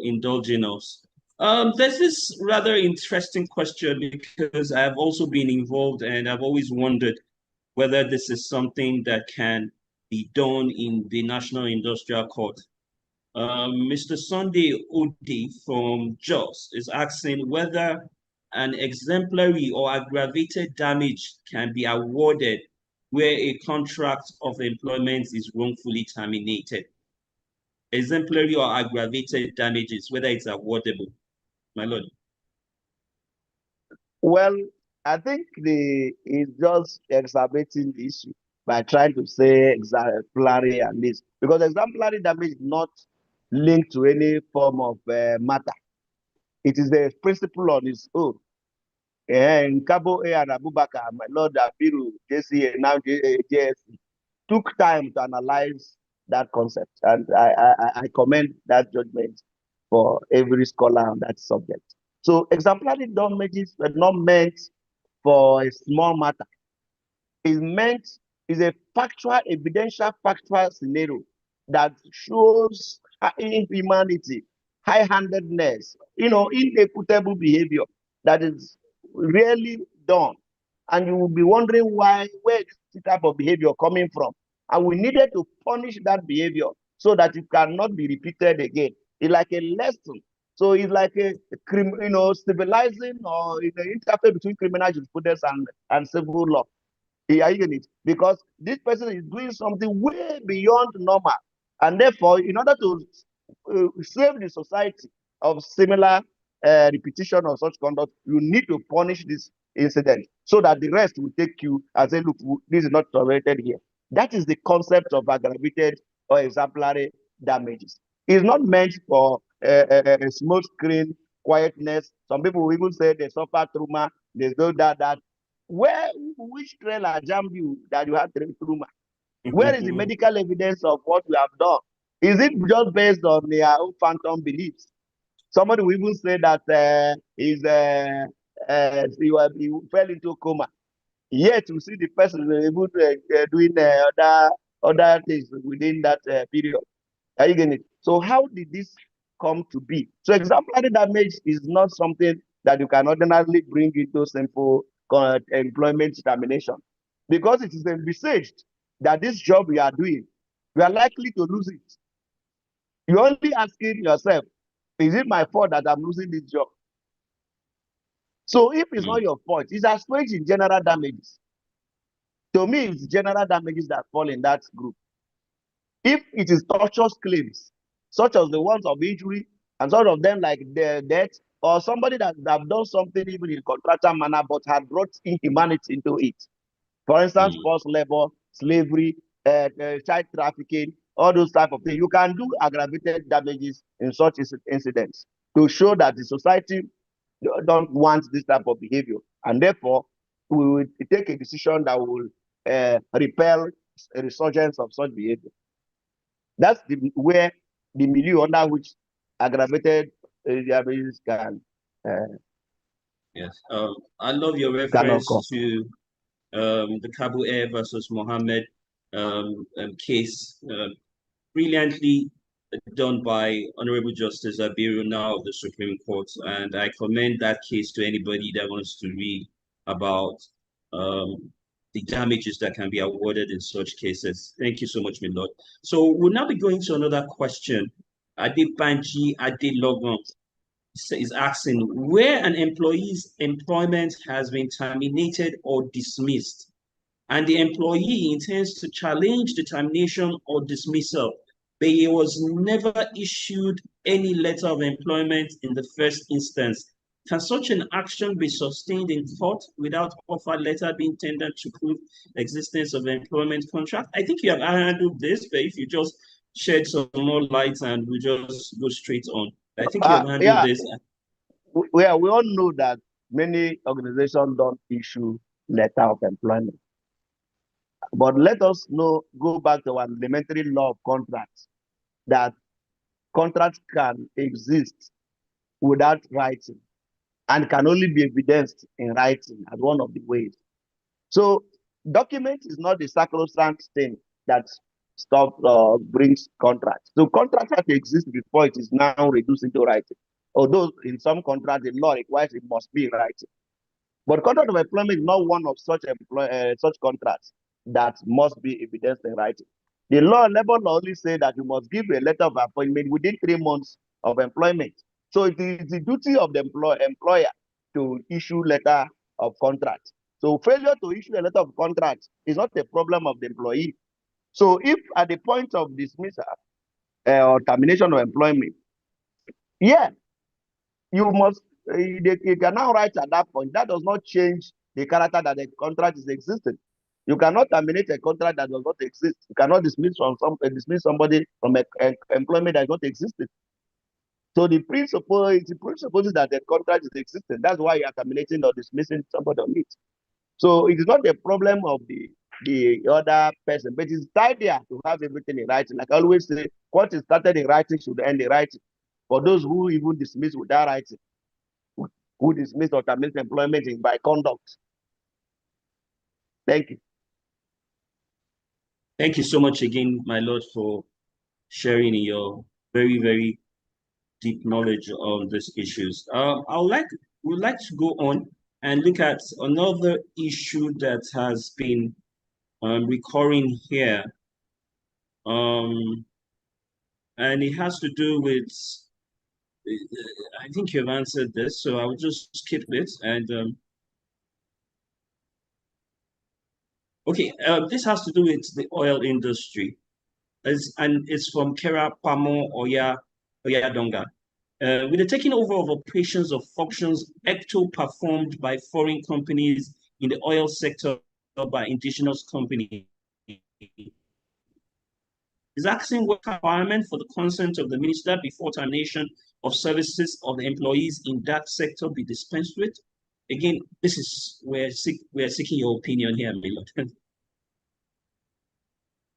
[SPEAKER 1] indulging us. There's this rather interesting question because I've also been involved and I've always wondered whether this is something that can be done in the National Industrial Court. Mr. Sunday Odi from Jos is asking whether an exemplary or aggravated damage can be awarded where a contract of employment is wrongfully terminated. Exemplary or aggravated damages, whether it's awardable. My lord.
[SPEAKER 2] Well, I think it's just exacerbating the issue by trying to say exemplary and this, because exemplary damage is not linked to any form of matter. It is the principle on its own. And Cabo A and Abubakar, my Lord Abiru, JCA, now JSC, took time to analyze that concept. And I commend that judgment for every scholar on that subject. So exemplary damages were not meant for a small matter. Is a factual, evidential, factual scenario that shows inhumanity, high-handedness, inequitable behavior that is really done. And you will be wondering where this type of behavior coming from. And we needed to punish that behavior so that it cannot be repeated again. It's like a lesson. So it's like stabilizing or interface between criminal jurisprudence and civil law. Are you getting it? Because this person is doing something way beyond normal. And therefore, in order to save the society of similar repetition of such conduct, you need to punish this incident so that the rest will take you and say, look, this is not tolerated here. That is the concept of aggravated or exemplary damages. It's not meant for a small screen quietness. Some people will even say they suffer trauma, there's no that. Which trailer jammed you that you had trauma? Where is the medical evidence of what we have done? Is it just based on their own phantom beliefs? Somebody will even say that he fell into a coma. Yet you see the person able to doing other things within that period. Are you getting it? So how did this come to be? So exemplary damage is not something that you can ordinarily bring into simple employment termination, because it is envisaged that this job you are doing, you are likely to lose it. You're only asking yourself, is it my fault that I'm losing this job? So if it's not your fault, it's assuaged in general damages. To me, it's general damages that fall in that group. If it is tortious claims, such as the ones of injury, and some of them like the death, or somebody that have done something even in contractual manner but had brought inhumanity into it. For instance, forced labor, slavery, child trafficking, all those type of things. You can do aggravated damages in such incidents to show that the society don't want this type of behavior, and therefore we will take a decision that will repel a resurgence of such behavior. That's where the milieu under which aggravated damages can.
[SPEAKER 1] Yes, I love your reference to the Cabo Air versus Mohammed case, brilliantly done by Honorable Justice Abiru, now of the Supreme Court, and I commend that case to anybody that wants to read about the damages that can be awarded in such cases. Thank you so much, my lord. So we'll now be going to another question. Adebanji Adelogon is asking where an employee's employment has been terminated or dismissed, and the employee intends to challenge the termination or dismissal, but he was never issued any letter of employment in the first instance. Can such an action be sustained in court without offer letter being tendered to prove existence of employment contract? I think you have handled this, but if you just shed some more light and we just go straight on. I think you have handled this.
[SPEAKER 2] We all know that many organizations don't issue letter of employment. But let us go back to our elementary law of contracts, that contracts can exist without writing and can only be evidenced in writing as one of the ways. So document is not the sacrosanct thing that stuff brings contracts. So contracts have to exist before it is now reduced into writing. Although in some contracts the law requires it must be in writing. But contract of employment is not one of such such contracts that must be evidenced in writing. The labor law only say that you must give a letter of appointment within 3 months of employment. So it is the duty of the employer to issue letter of contract. So failure to issue a letter of contract is not a problem of the employee. So if at the point of dismissal or termination of employment, yeah, you must, you can now write at that point. That does not change the character that the contract is existing. You cannot terminate a contract that does not exist. You cannot dismiss somebody from employment that is not existing. So the principle is that the contract is existing. That's why you are terminating or dismissing somebody on it. So it is not a problem of the other person, but it's tied there to have everything in writing. Like I always say, what is started in writing should end in writing. For those who even dismiss without writing, who dismiss or terminate employment by conduct. Thank you.
[SPEAKER 1] Thank you so much again, my lord, for sharing your very, very deep knowledge on these issues. Would like to go on and look at another issue that has been recurring here. And it has to do with, I think you've answered this, so I will just skip it. And okay, this has to do with the oil industry. And it's from Kera Pamo Oya Donga. With the taking over of operations of functions performed by foreign companies in the oil sector by indigenous companies, is asking what requirement for the consent of the minister before termination of services of the employees in that sector be dispensed with. Again, this is we're seeking your opinion here, my lord.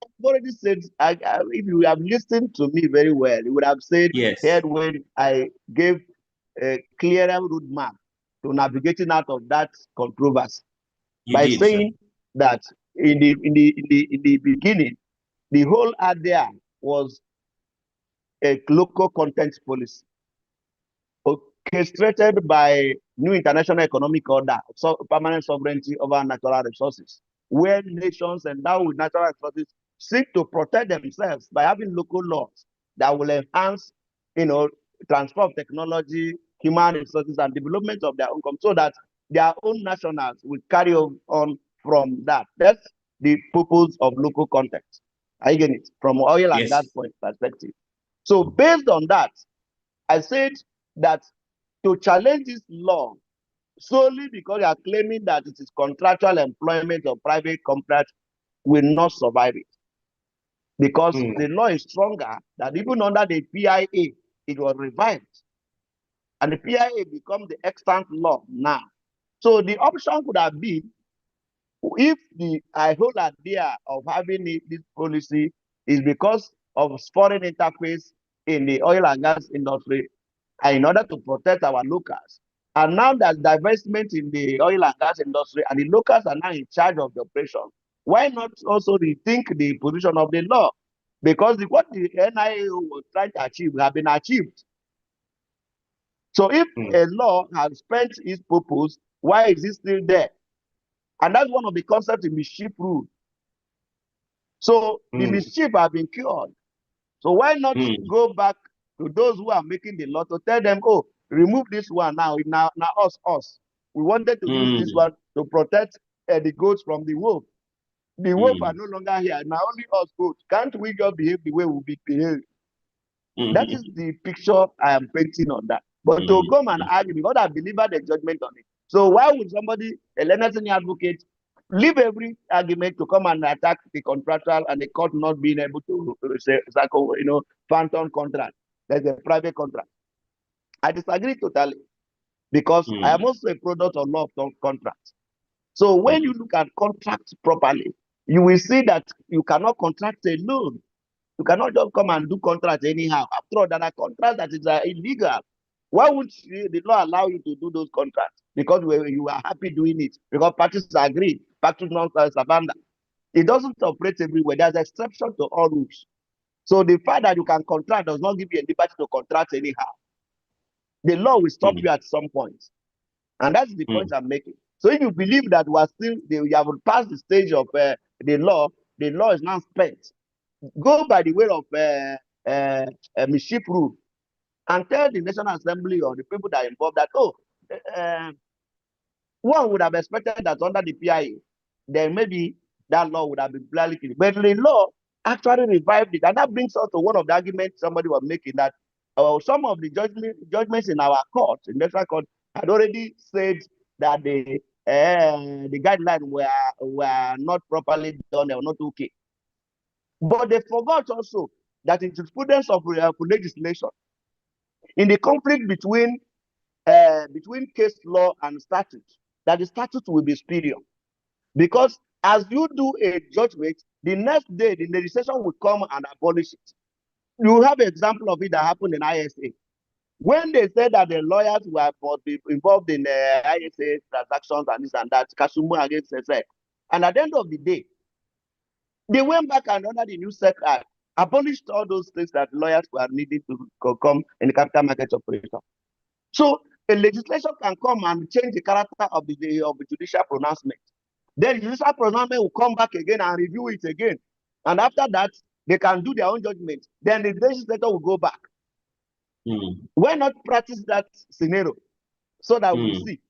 [SPEAKER 2] I've already said, if you have listened to me very well, you would have said,
[SPEAKER 1] yes,
[SPEAKER 2] heard when I gave a clearer roadmap to navigating out of that controversy by saying that in the beginning, the whole idea was a local content policy orchestrated by new international economic order, so permanent sovereignty over natural resources, where nations endowed with natural resources seek to protect themselves by having local laws that will enhance, transfer of technology, human resources, and development of their own country, so that their own nationals will carry on from that. That's the purpose of local context. I get it from oil and gas point perspective. So based on that, I said that to challenge this law solely because you are claiming that it is contractual employment or private contract will not survive it. Because the law is stronger that even under the PIA, it was revived. And the PIA becomes the extant law now. So the option could have been, if the whole idea of having this policy is because of foreign interface in the oil and gas industry, and in order to protect our locals. And now there's divestment in the oil and gas industry, and the locals are now in charge of the operation. Why not also rethink the position of the law? Because what the NIA was trying to achieve have been achieved. So if a law has spent its purpose, why is it still there? And that's one of the concepts in mischief rule. So the mischief have been cured. So why not go back to those who are making the law to tell them, oh, remove this one now us. We wanted to use this one to protect the goats from the wolf. The wolf are no longer here. Now only us goats. Can't we just behave the way we behave? That is the picture I am painting on that. But to come and argue, because I delivered the judgment on it. So why would somebody, a learned senior advocate, leave every argument to come and attack the contractual and the court not being able to say, phantom contract? There's a private contract. I disagree totally because I am also a product of law of contracts. So when you look at contracts properly, you will see that you cannot contract alone. You cannot just come and do contracts anyhow. After all, there are contracts that is illegal. Why would the law allow you to do those contracts? Because you are happy doing it. Because parties agree. Parties non abandon. It doesn't operate everywhere. There's exception to all rules. So the fact that you can contract does not give you a liberty to contract anyhow. The law will stop you at some point. And that's the point I'm making. So if you believe that you have passed the stage of the law is now spent, go by the way of mischief rule and tell the National Assembly or the people that are involved that, one would have expected that under the PIA, then maybe that law would have been clearly clear. But the law actually revived it. And that brings us to one of the arguments somebody was making, that some of the judgments in our court, in national court, had already said that the guidelines were not properly done, they were not okay. But they forgot also that in jurisprudence of legislation, in the conflict between case law and statute, that the statute will be superior. Because as you do a judgment, the next day the legislation will come and abolish it. You have an example of it that happened in ISA. When they said that the lawyers were involved in ISA transactions and this and that, Kasumu against SSX, and at the end of the day, they went back and under the new SEC Act, abolished all those things that lawyers were needed to come in the capital market operation. So a legislation can come and change the character of the judicial pronouncement. Then the judicial pronouncement will come back again and review it again. And after that, they can do their own judgment. Then the legislator will go back. Why not practice that scenario so that we see?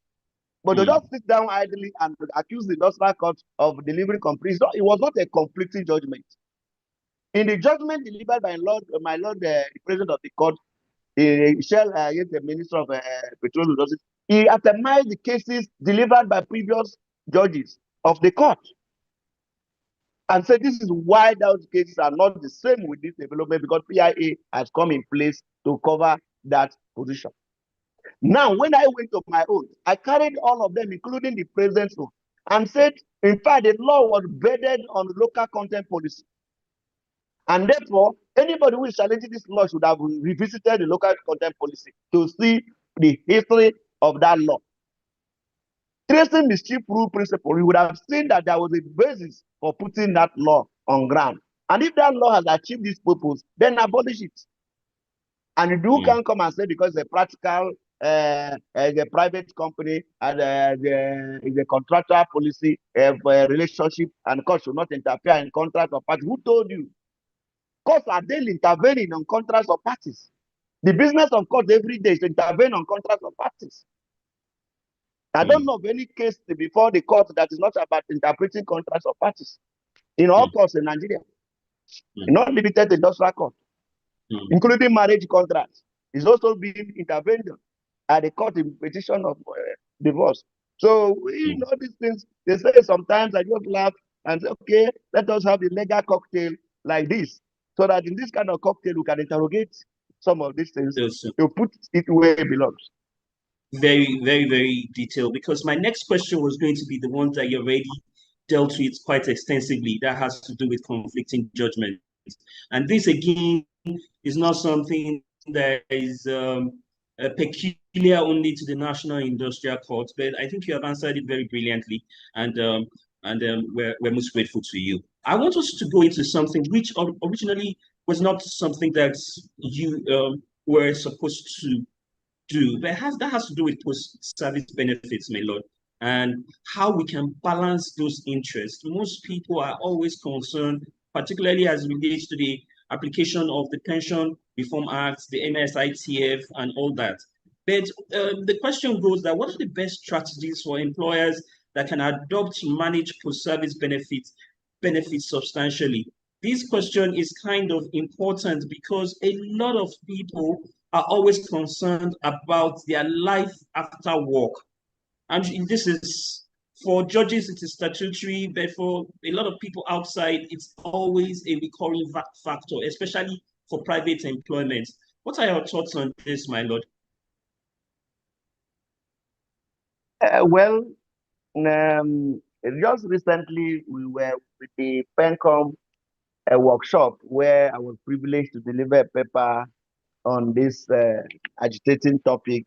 [SPEAKER 2] But they just sit down idly and accuse the industrial court of delivering complete. It was not a conflicting judgment. In the judgment delivered by my lord, the president of the court, against the Minister of Petroleum Resources, he atomized the cases delivered by previous judges of the court and said this is why those cases are not the same with this development, because PIA has come in place to cover that position. Now, when I went to my own, I carried all of them, including the president's own, and said, in fact, the law was bedded on local content policy. And therefore, anybody who is challenging this law should have revisited the local content policy to see the history of that law. Tracing the chief rule principle, we would have seen that there was a basis for putting that law on ground. And if that law has achieved this purpose, then abolish it. And you can come and say because it's a practical, the private company and the contractual policy relationship, and court should not interfere in contracts of parties. Who told you? Courts are daily intervening on contracts of parties. The business of court every day is to intervene on contracts of parties. I don't know of any case before the court that is not about interpreting contracts of parties in all courts in Nigeria, not limited to industrial court, including marriage contracts. Is also being intervened at the court in petition of divorce. So we know these things. They say sometimes I just laugh and say, okay, let us have the legal cocktail like this, so that in this kind of cocktail we can interrogate some of these things to put it where it belongs.
[SPEAKER 1] Very, very, very detailed, because my next question was going to be the one that you already dealt with quite extensively, that has to do with conflicting judgments. And this again is not something that is peculiar only to the National Industrial Court, but I think you have answered it very brilliantly, and we're most grateful to you. I want us to go into something which originally was not something that you were supposed to do, but that has to do with post-service benefits, my lord, and how we can balance those interests. Most people are always concerned, particularly as it relates to the application of the Pension Reform Act, the MSITF, and all that. But the question goes that what are the best strategies for employers that can adopt to manage post-service benefits substantially? This question is kind of important because a lot of people are always concerned about their life after work. And this is, for judges, it is statutory, but for a lot of people outside, it's always a recurring factor, especially for private employment. What are your thoughts on this, my lord?
[SPEAKER 2] Just recently, we were with the PENCOM workshop where I was privileged to deliver a paper on this agitating topic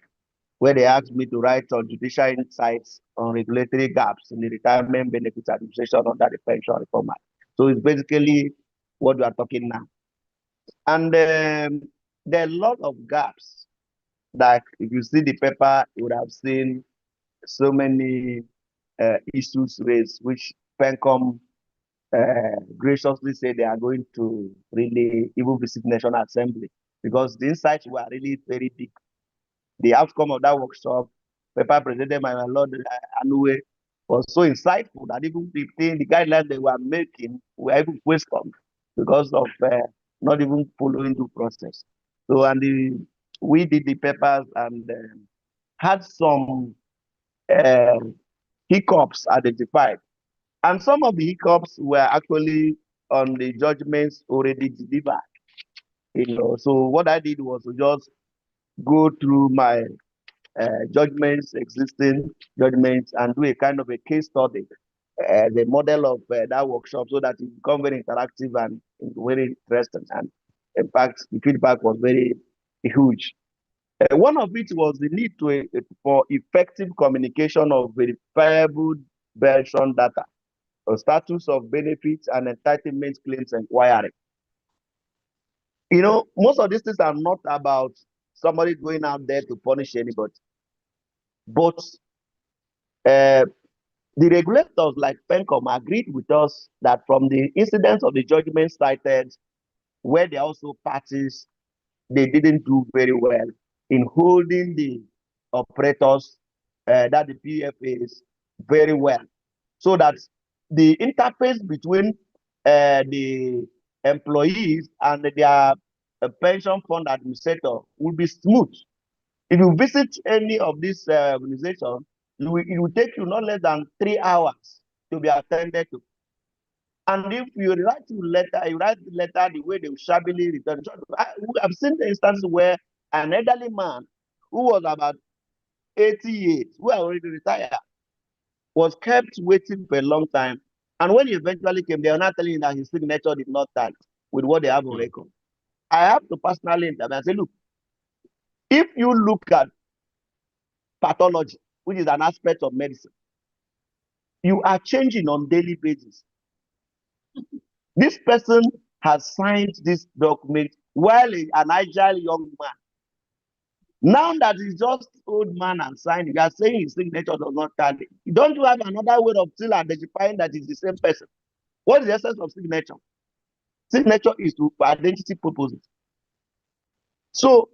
[SPEAKER 2] where they asked me to write on judicial insights on regulatory gaps in the retirement benefits administration under the Pension Reform Act. So it's basically what we are talking now. And there are a lot of gaps. Like if you see the paper, you would have seen so many issues raised, which PENCOM graciously said they are going to really even visit National Assembly because the insights were really very deep. The outcome of that workshop, paper presented by my Lord Anue, was so insightful that even the guidelines they were making were even questioned because of not even following due process. So, we did the papers and had some uh, hiccups identified. And some of the hiccups were actually on the judgments already delivered. So what I did was to just go through my judgments, existing judgments, and do a kind of a case study, the model of that workshop, so that it become very interactive and very interesting. And in fact, the feedback was very huge. One of it was the need for effective communication of verifiable version data, or status of benefits and entitlement claims inquiry. Most of these things are not about somebody going out there to punish anybody, but the regulators like PENCOM agreed with us that from the incidents of the judgment cited, where they also parties, they didn't do very well in holding the operators, that the PFAs, very well, so that the interface between the employees and their pension fund administrator will be smooth. If you visit any of these organizations, it will take you not less than 3 hours to be attended to. And if you write the letter the way they will shabbily return. I've seen the instances where an elderly man who was about 80 years, who had already retired, was kept waiting for a long time. And when he eventually came, they are not telling him that his signature did not tally with what they have on record. I have to personally intervene and say, look, if you look at pathology, which is an aspect of medicine, you are changing on daily basis. This person has signed this document while an agile young man. Now that he's just old man and signed, you are saying his signature does not tally. Don't you have another way of still identifying that it's the same person? What is the essence of signature? Signature is to for identity purposes. So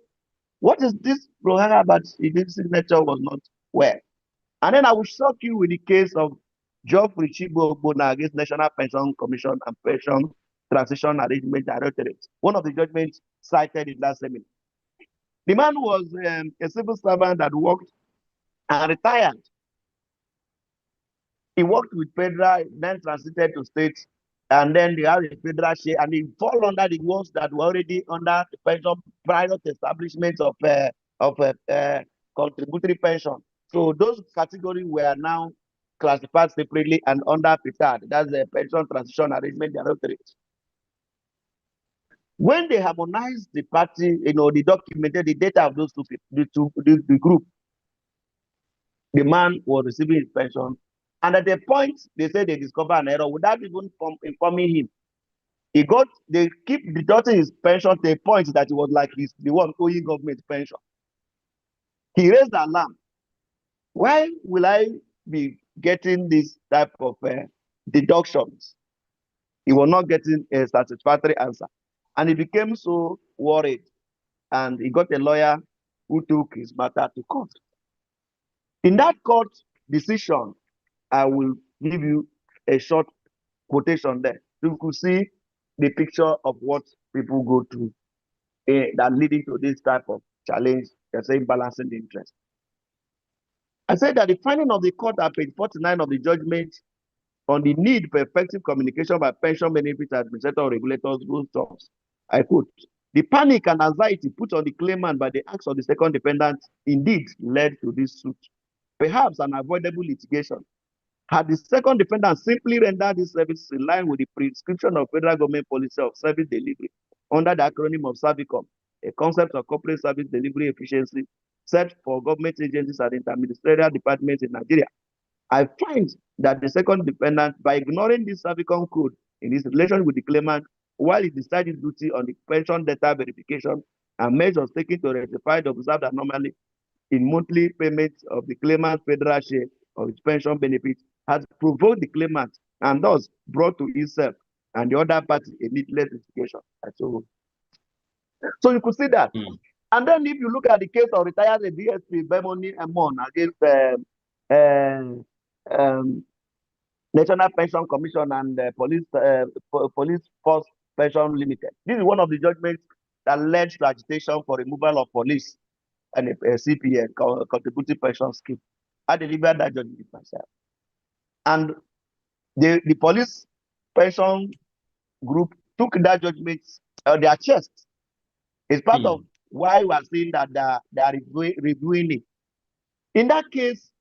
[SPEAKER 2] what is this about if signature was not well? And then I will shock you with the case of Geoffrey Chibo Ogbonna against National Pension Commission and Pension Transition Arrangement Directorate. One of the judgments cited in that seminar. The man was a civil servant that worked and retired. He worked with federal, then transited to state, and then they have a federal share, and he fall under the ones that were already under the pension private establishments of contributory pension. So those categories were now classified separately and under PTAD, that's the Pension Transition Arrangement Directorate. When they harmonized the party, they documented the data of those two people, the group, the man was receiving his pension. And at the point they said they discovered an error without even informing him. They keep deducting his pension to a point that it was like he's the one owing government pension. He raised the alarm. Why will I be getting this type of deductions? He was not getting a satisfactory answer. And he became so worried. And he got a lawyer who took his matter to court. In that court decision, I will give you a short quotation there. You could see the picture of what people go through that leading to this type of challenge, they're saying balancing the interest. I said that the finding of the court at page 49 of the judgment on the need for effective communication by pension benefit administrator or regulators goes thus. I quote, the panic and anxiety put on the claimant by the acts of the second defendant indeed led to this suit, perhaps an avoidable litigation. Had the second defendant simply rendered this service in line with the prescription of federal government policy of service delivery under the acronym of SERVICOM, a concept of corporate service delivery efficiency set for government agencies and interministerial departments in Nigeria. I find that the second defendant, by ignoring this Servicon code in his relation with the claimant, while he discharged his duty on the pension data verification and measures taken to rectify the observed anomaly in monthly payments of the claimant's federal share of his pension benefits, has provoked the claimant and thus brought to himself and the other party a needless litigation. So you could see that. And then if you look at the case of retired DSP Bemoni Emon against National Pension Commission and Police Force Pension Limited. This is one of the judgments that led to agitation for removal of police and a CPN, contributing pension scheme. I delivered that judgment myself. And the police pension group took that judgment on their chest. It's part of why we are saying that they are reviewing it. In that case,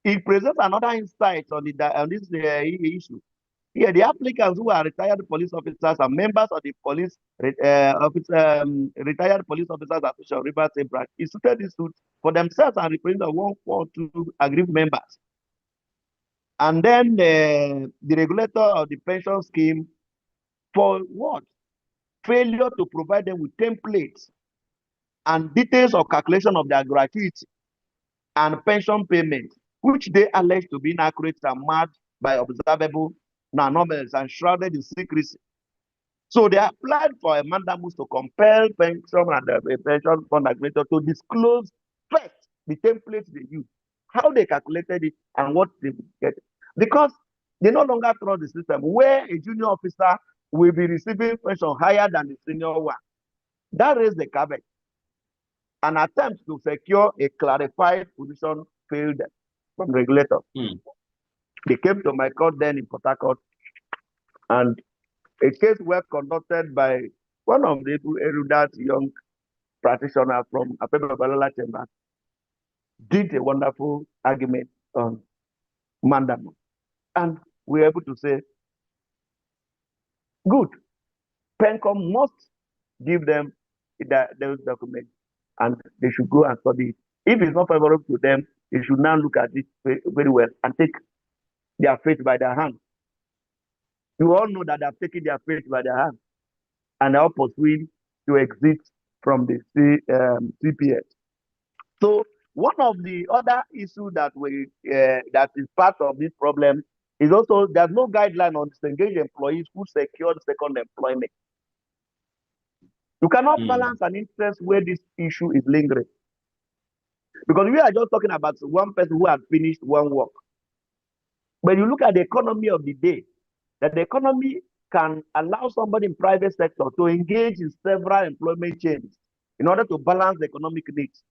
[SPEAKER 2] it presents another insight on this issue. Here, the applicants who are retired police officers and members of the police retired police officers association of Rivers State branch instituted this suit for themselves and represent 142 aggrieved members. And then the regulator of the pension scheme, for what? Failure to provide them with templates and details of calculation of their gratuity and pension payments, which they allege to be inaccurate and marked by observable anomalies and shrouded in secrecy. So they applied for a mandamus to compel pension and the pension fund administrator to disclose first the templates they use, how they calculated it, and what they get. Because they no longer trust the system where a junior officer will be receiving pension higher than the senior one. That raised the caveat. An attempt to secure a clarified position failed from regulator. They came to my court then in Port Harcourt, and a case was conducted by one of the erudite young practitioners from Apebe Balola Chamber, did a wonderful argument on mandamus. And we were able to say, good, PENCOM must give them those documents and they should go and study it. If it's not favorable to them, they should now look at it very well and take their fate by their hand. You all know that they have taken their fate by their hand and are pursuing to exit from the CPS. So one of the other issues that that is part of this problem is also there's no guideline on disengaged employees who secured second employment. You cannot balance an interest where this issue is lingering. Because we are just talking about one person who has finished one work. When you look at the economy of the day, that the economy can allow somebody in private sector to engage in several employment chains in order to balance the economic needs.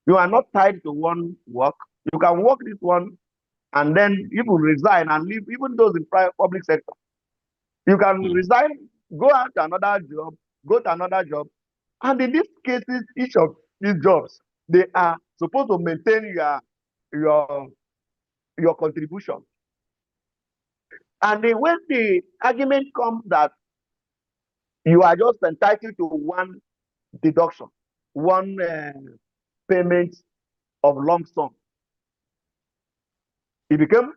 [SPEAKER 2] You are not tied to one work. You can work this one and then you will resign and leave, even those in public sector. You can resign, go out to another job, go to another job. And in these cases, each of these jobs, they are supposed to maintain your contribution. And then when the argument comes that you are just entitled to one deduction, one payment of lump sum, it became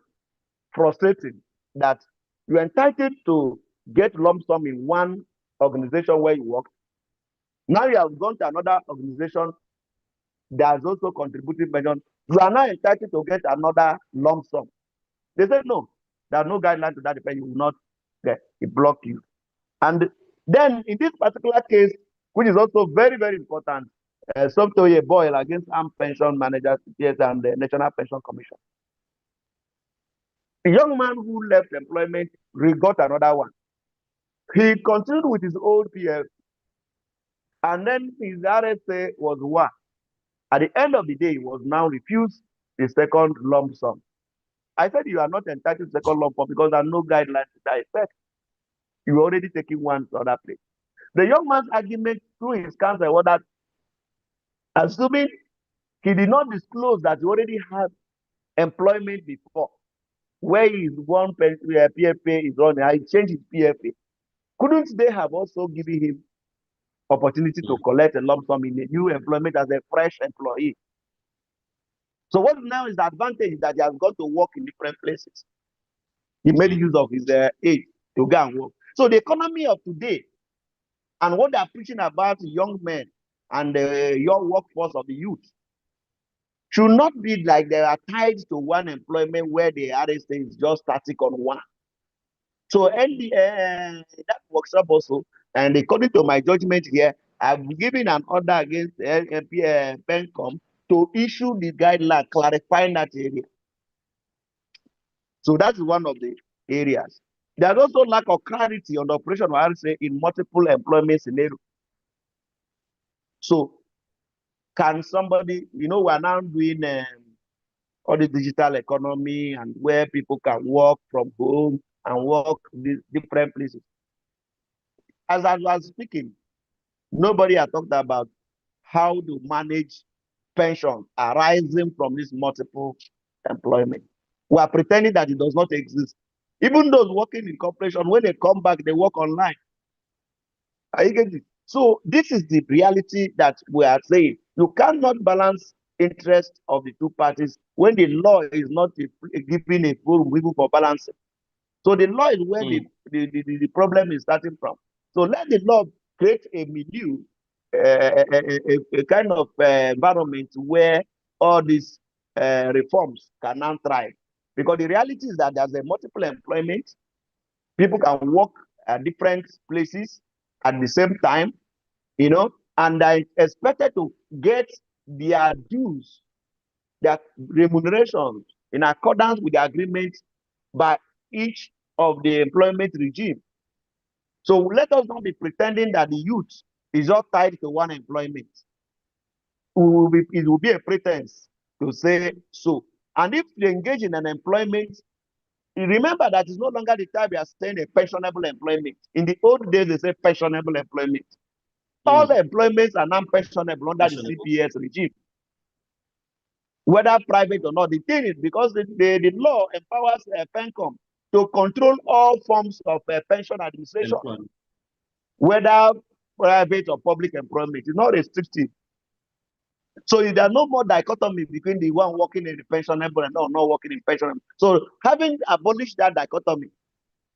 [SPEAKER 2] frustrating that you're entitled to get lump sum in one organization where you work. Now you have gone to another organization that has also contributed pension. You are now entitled to get another lump sum. They said no, there are no guidelines to that effect. You will not get it, block you. And then in this particular case, which is also very, very important, Somtoye Boyle against Armed Pension Managers and the National Pension Commission. A young man who left employment got another one. He continued with his old PF, and then his RSA was what? At the end of the day, he was now refused the second lump sum. I said you are not entitled to second lump sum because there are no guidelines to that effect. You already taking one to other place. The young man's argument through his counsel was that, assuming he did not disclose that he already had employment before, where his one PFA is running, he changed his PFA. Couldn't they have also given him opportunity to collect a lump sum in a new employment as a fresh employee. So what now is the advantage that he has got to work in different places. He made use of his age to go and work. So the economy of today and what they are preaching about young men and the young workforce of the youth should not be like they are tied to one employment where the RSA is just static on one. So that workshop also, and according to my judgment here, I've given an order against PENCOM to issue the guideline clarifying that area. So that's one of the areas. There's also lack of clarity on the operation of RSA in multiple employment scenarios. So can somebody, we're now doing all the digital economy and where people can work from home and work in different places. As I was speaking, nobody has talked about how to manage pension arising from this multiple employment. We are pretending that it does not exist. Even those working in corporation, when they come back, they work online. Are you getting it? So this is the reality that we are saying. You cannot balance interest of the two parties when the law is not giving a full wiggle for balancing. So the law is where the problem is starting from. So let the law create a milieu, a kind of environment where all these reforms can now thrive. Because the reality is that there's a multiple employment. People can work at different places at the same time, and are expected to get their dues, their remuneration in accordance with the agreement by each of the employment regime. So let us not be pretending that the youth is all tied to one employment. It will be a pretense to say so. And if they engage in an employment, remember that it's no longer the time we are saying a pensionable employment. In the old days, they say pensionable employment. All the employments are now pensionable under the CPS regime, whether private or not. The thing is, because the law empowers PENCOM to control all forms of pension administration, whether private or public employment. It's not restrictive. So there's no more dichotomy between the one working in the pensionable and not working in pensionable. So having abolished that dichotomy,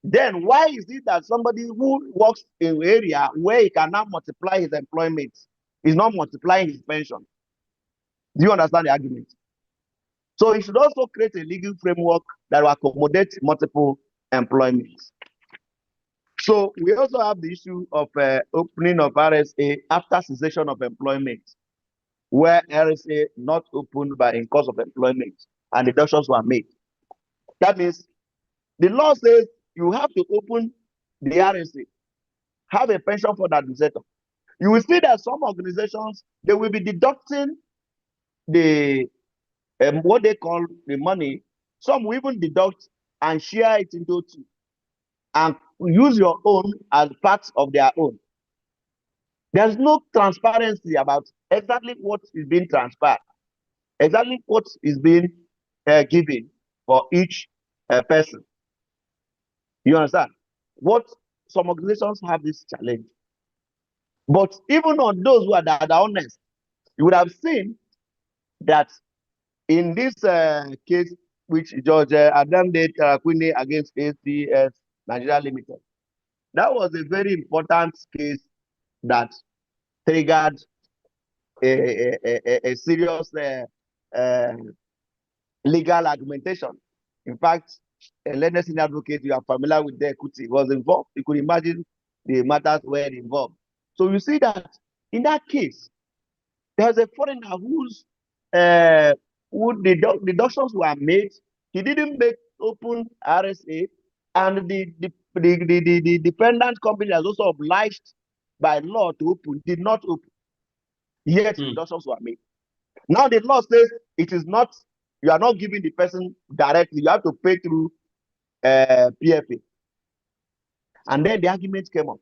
[SPEAKER 2] then why is it that somebody who works in an area where he cannot multiply his employment is not multiplying his pension? Do you understand the argument? So it should also create a legal framework that will accommodate multiple employments. So we also have the issue of opening of RSA after cessation of employment, where RSA not opened by in course of employment and deductions were made. That means the law says you have to open the RSA, have a pension for the administrator. You will see that some organizations, they will be deducting the what they call the money. Some will even deduct and share it into two and use your own as part of their own. There's no transparency about exactly what is being transferred, exactly what is being given for each person. You understand? What some organizations have this challenge. But even on those who are that are honest, you would have seen that in this case, which Judge Adamde Tarakuni against ACS Nigeria Limited, that was a very important case that triggered a serious legal argumentation. In fact, a learned senior advocate, you are familiar with the equity, was involved. You could imagine the matters were involved. So you see that in that case, there's a foreigner whose deductions were made. He didn't make open RSA, and the dependent company is also obliged by law to open, did not open. Yet deductions were made. Now the law says it is not, you are not giving the person directly, you have to pay through PFA. And then the argument came up.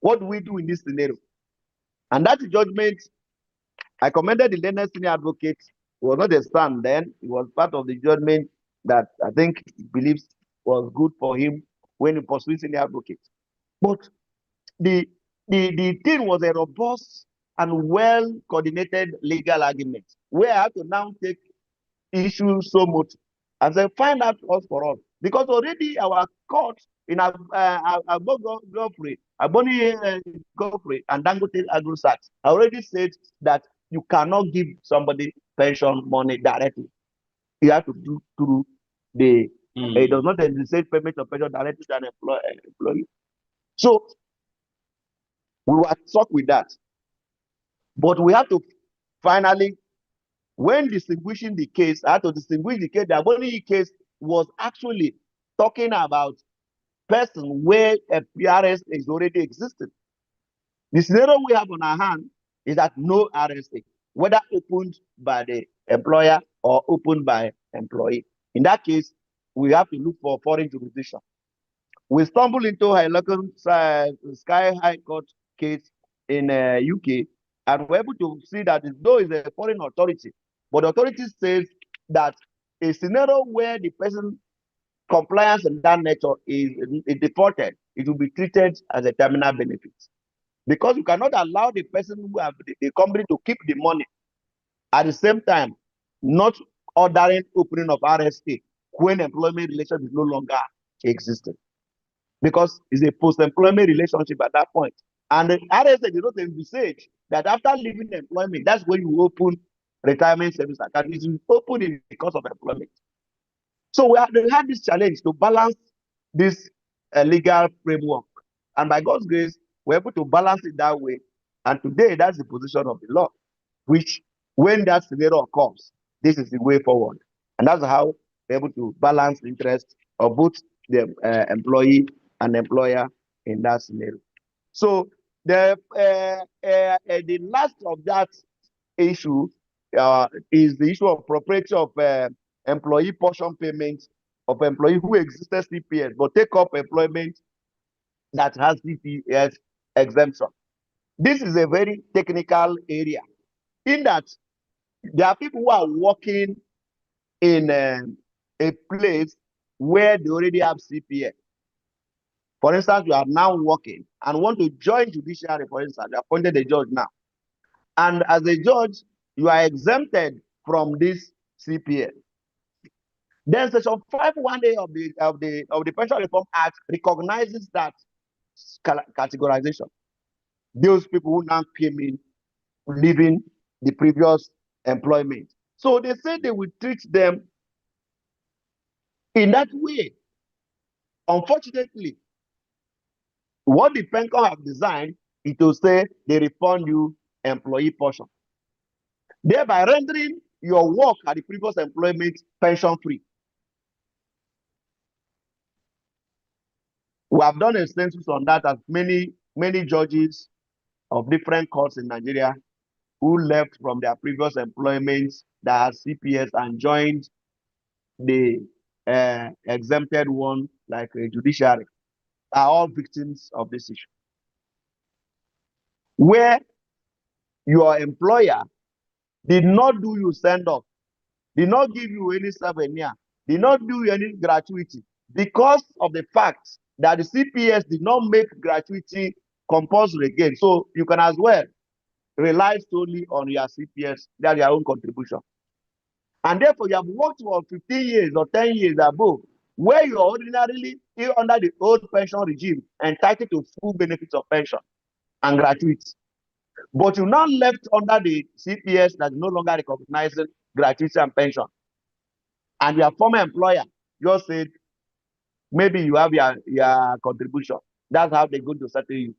[SPEAKER 2] What do we do in this scenario? And that judgment, I commended the learned senior advocate. He was not a stand then. It was part of the judgment that I think he believes was good for him when he pursued senior advocate. But the the thing was a robust and well-coordinated legal argument, where I have to now take issue so much and say, find out us for us. Because already our court in Godfrey, Godfrey, and Dangote Agro-Sax already said that you cannot give somebody pension money directly. You have to do through the, it does not necessitate payment of pension directly to an employee. So we were stuck with that. But we have to finally, when distinguishing the case, I had to distinguish the case. The Aboni case was actually talking about person where a PRS is already existing. The scenario we have on our hand is that no RSA, whether opened by the employer or opened by employee. In that case, we have to look for foreign jurisdiction. We stumbled into a local Sky High Court case in UK, and we're able to see that though it's a foreign authority, but the authority says that a scenario where the person compliance in that nature is defaulted, it will be treated as a terminal benefit. Because you cannot allow the person who have the company to keep the money at the same time, not ordering opening of RSA when employment relation is no longer existing. Because it's a post-employment relationship at that point. And the RSA did not envisage that after leaving employment, that's when you open retirement service account. It is open in the course of employment. So we had this challenge to balance this legal framework. And by God's grace, we're able to balance it that way. And today, that's the position of the law, which when that scenario occurs, this is the way forward. And that's how we're able to balance the interest of both the employee and employer in that scenario. So the last of that issue is the issue of propriety of employee portion payments of employee who existed CPS but take up employment that has CPS exemption. This is a very technical area in that there are people who are working in a place where they already have CPS. For instance, you are now working and want to join judiciary, for instance, you appointed a judge now. And as a judge, you are exempted from this CPS. Then Section 5(1)(a) of the Pension Reform Act recognizes that categorization. Those people who now came in, leaving the previous employment. So they say they will treat them in that way. Unfortunately, what the PENCOM have designed is to say they refund you employee portion, thereby rendering your work at the previous employment pension free. We have done a census on that, as many judges of different courts in Nigeria who left from their previous employments that has CPS and joined the exempted one, like a judiciary, are all victims of this issue. Where your employer did not do you send off, did not give you any souvenir, did not do you any gratuity, because of the fact that the CPS did not make gratuity compulsory again. So you can as well rely solely on your CPS, that's your own contribution. And therefore, you have worked for 15 years or 10 years above, where you are ordinarily under the old pension regime entitled to full benefits of pension and gratuity. But you now left under the CPS that no longer recognizes gratuity and pension. And your former employer just said, maybe you have your contribution. That's how they're going to settle you.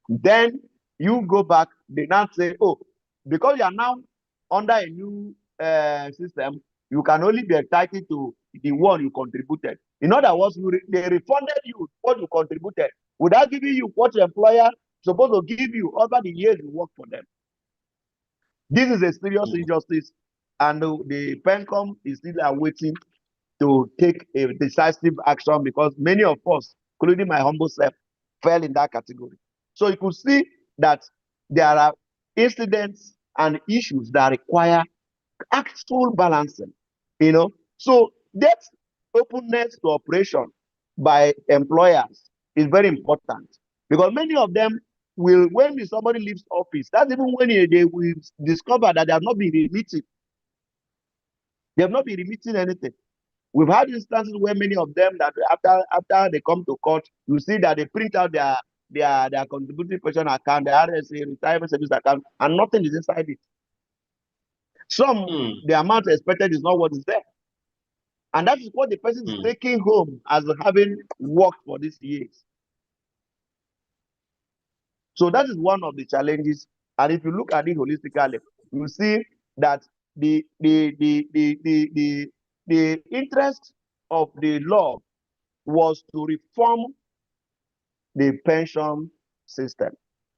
[SPEAKER 2] Then you go back, they now say, oh, because you are now under a new system, you can only be entitled to the one you contributed. In other words, they refunded you what you contributed without giving you what your employer is supposed to give you over the years you work for them. This is a serious injustice, and the PENCOM is still awaiting to take a decisive action, because many of us, including my humble self, fell in that category. So you could see that there are incidents and issues that require actual balancing, So that openness to operation by employers is very important, because many of them will, when somebody leaves office, that's even when they will discover that they have not been remitting. They have not been remitting anything. We've had instances where many of them that after they come to court, you see that they print out their contributory pension account, their RSA, retirement service account, and nothing is inside it. Some the amount expected is not what is there. And that is what the person is taking home as having worked for these years. So that is one of the challenges. And if you look at it holistically, you see that the interest of the law was to reform the pension system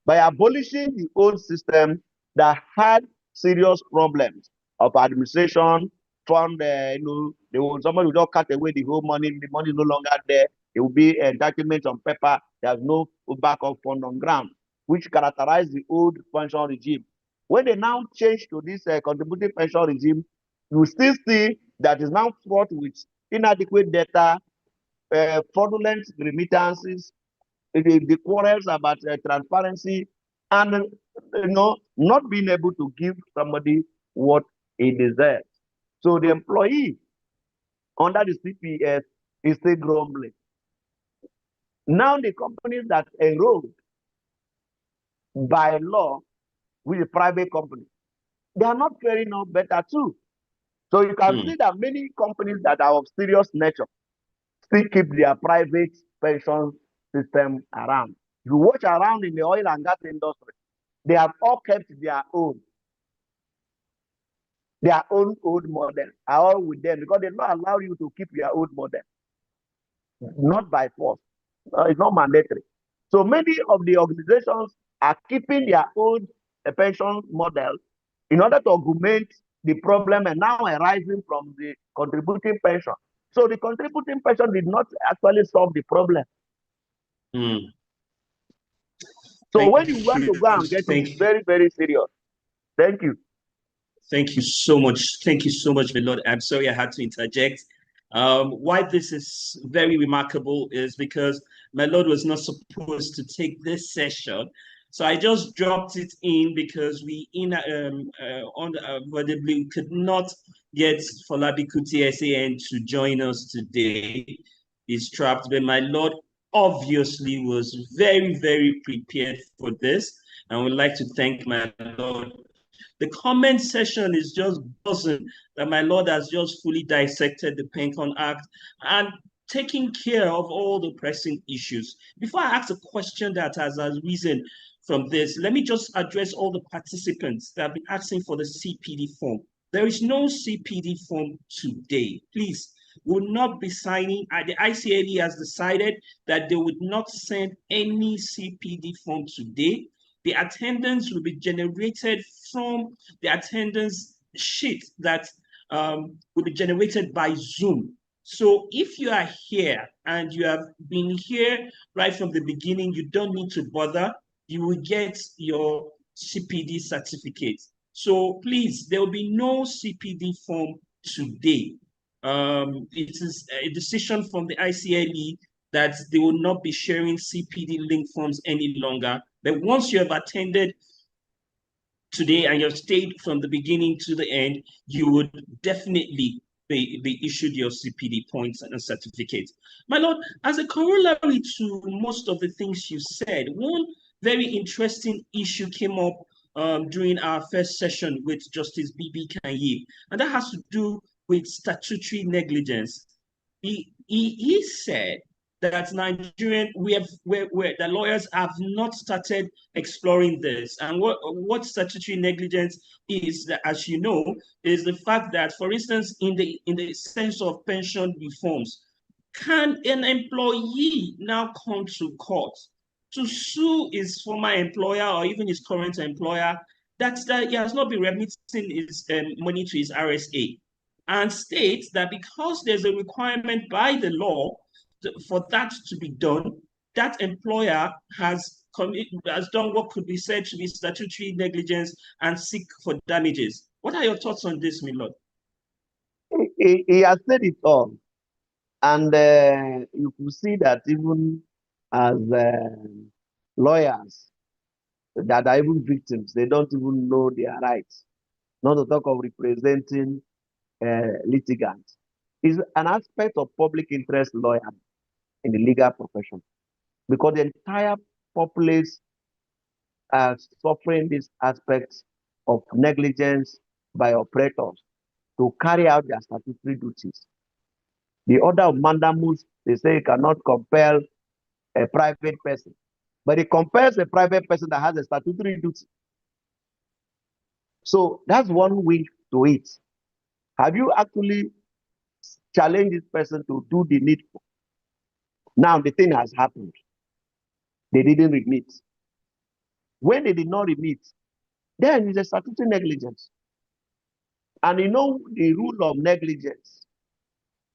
[SPEAKER 2] by abolishing the old system that had serious problems of administration, fund, somebody will just cut away the whole money, the money is no longer there. It will be entitlement on paper, there's no backup fund on ground, which characterized the old pension regime. When they now change to this contributing pension regime, you still see that is now fraught with inadequate data, fraudulent remittances, the quarrels about transparency, and not being able to give somebody what he deserves. So the employee under the CPS is still grumbling. Now the companies that enrolled by law with a private company, they are not faring no better too. So you can see that many companies that are of serious nature still keep their private pension system around. You watch around in the oil and gas industry, they have all kept their own old model are all with them because they don't allow you to keep your old model, not by force. It's not mandatory. So many of the organizations are keeping their old pension model in order to augment the problem and now arising from the contributing pension. So the contributing pension did not actually solve the problem. So when you want to go and get it, it's very, very serious. Thank you.
[SPEAKER 1] Thank you so much. Thank you so much, my Lord. I'm sorry I had to interject. Why this is very remarkable is because my Lord was not supposed to take this session. So I just dropped it in because we unavoidably could not get Folabi Kuti SAN to join us today. He's trapped, but my Lord obviously was very, very prepared for this. And I would like to thank my Lord. The comment section is just buzzing that my Lord has just fully dissected the Pencon Act and taking care of all the pressing issues. Before I ask a question that has arisen from this, let me just address all the participants that have been asking for the CPD form. There is no CPD form today. Please, we will not be signing. The ICLE has decided that they would not send any CPD form today. The attendance will be generated from the attendance sheet that will be generated by Zoom. So if you are here and you have been here right from the beginning, you don't need to bother. You will get your CPD certificate. So please, there will be no CPD form today. It is a decision from the ICLE that they will not be sharing CPD link forms any longer. But once you have attended today and you've stayed from the beginning to the end, you would definitely be issued your CPD points and certificates. My Lord, as a corollary to most of the things you said, one very interesting issue came up during our first session with Justice B.B. Kanye, and that has to do with statutory negligence. He said that Nigerian, the lawyers have not started exploring this. And what statutory negligence is, that, as you know, is the fact that, for instance, in the sense of pension reforms, can an employee now come to court to sue his former employer or even his current employer that he has not been remitting his money to his RSA, and states that because there's a requirement by the law for that to be done, that employer has done what could be said to be statutory negligence and seek for damages. What are your thoughts on this, my Lord?
[SPEAKER 2] He has said it all. And you could see that even as lawyers, that are even victims. They don't even know their rights. Not to talk of representing litigants. Is an aspect of public interest lawyer in the legal profession, because the entire populace are suffering these aspects of negligence by operators to carry out their statutory duties. The order of mandamus, they say you cannot compel a private person, but it compels a private person that has a statutory duty. So that's one way to it. Have you actually challenged this person to do the needful? Now the thing has happened. They didn't remit. When they did not remit, then it's a statutory negligence. And you know the rule of negligence,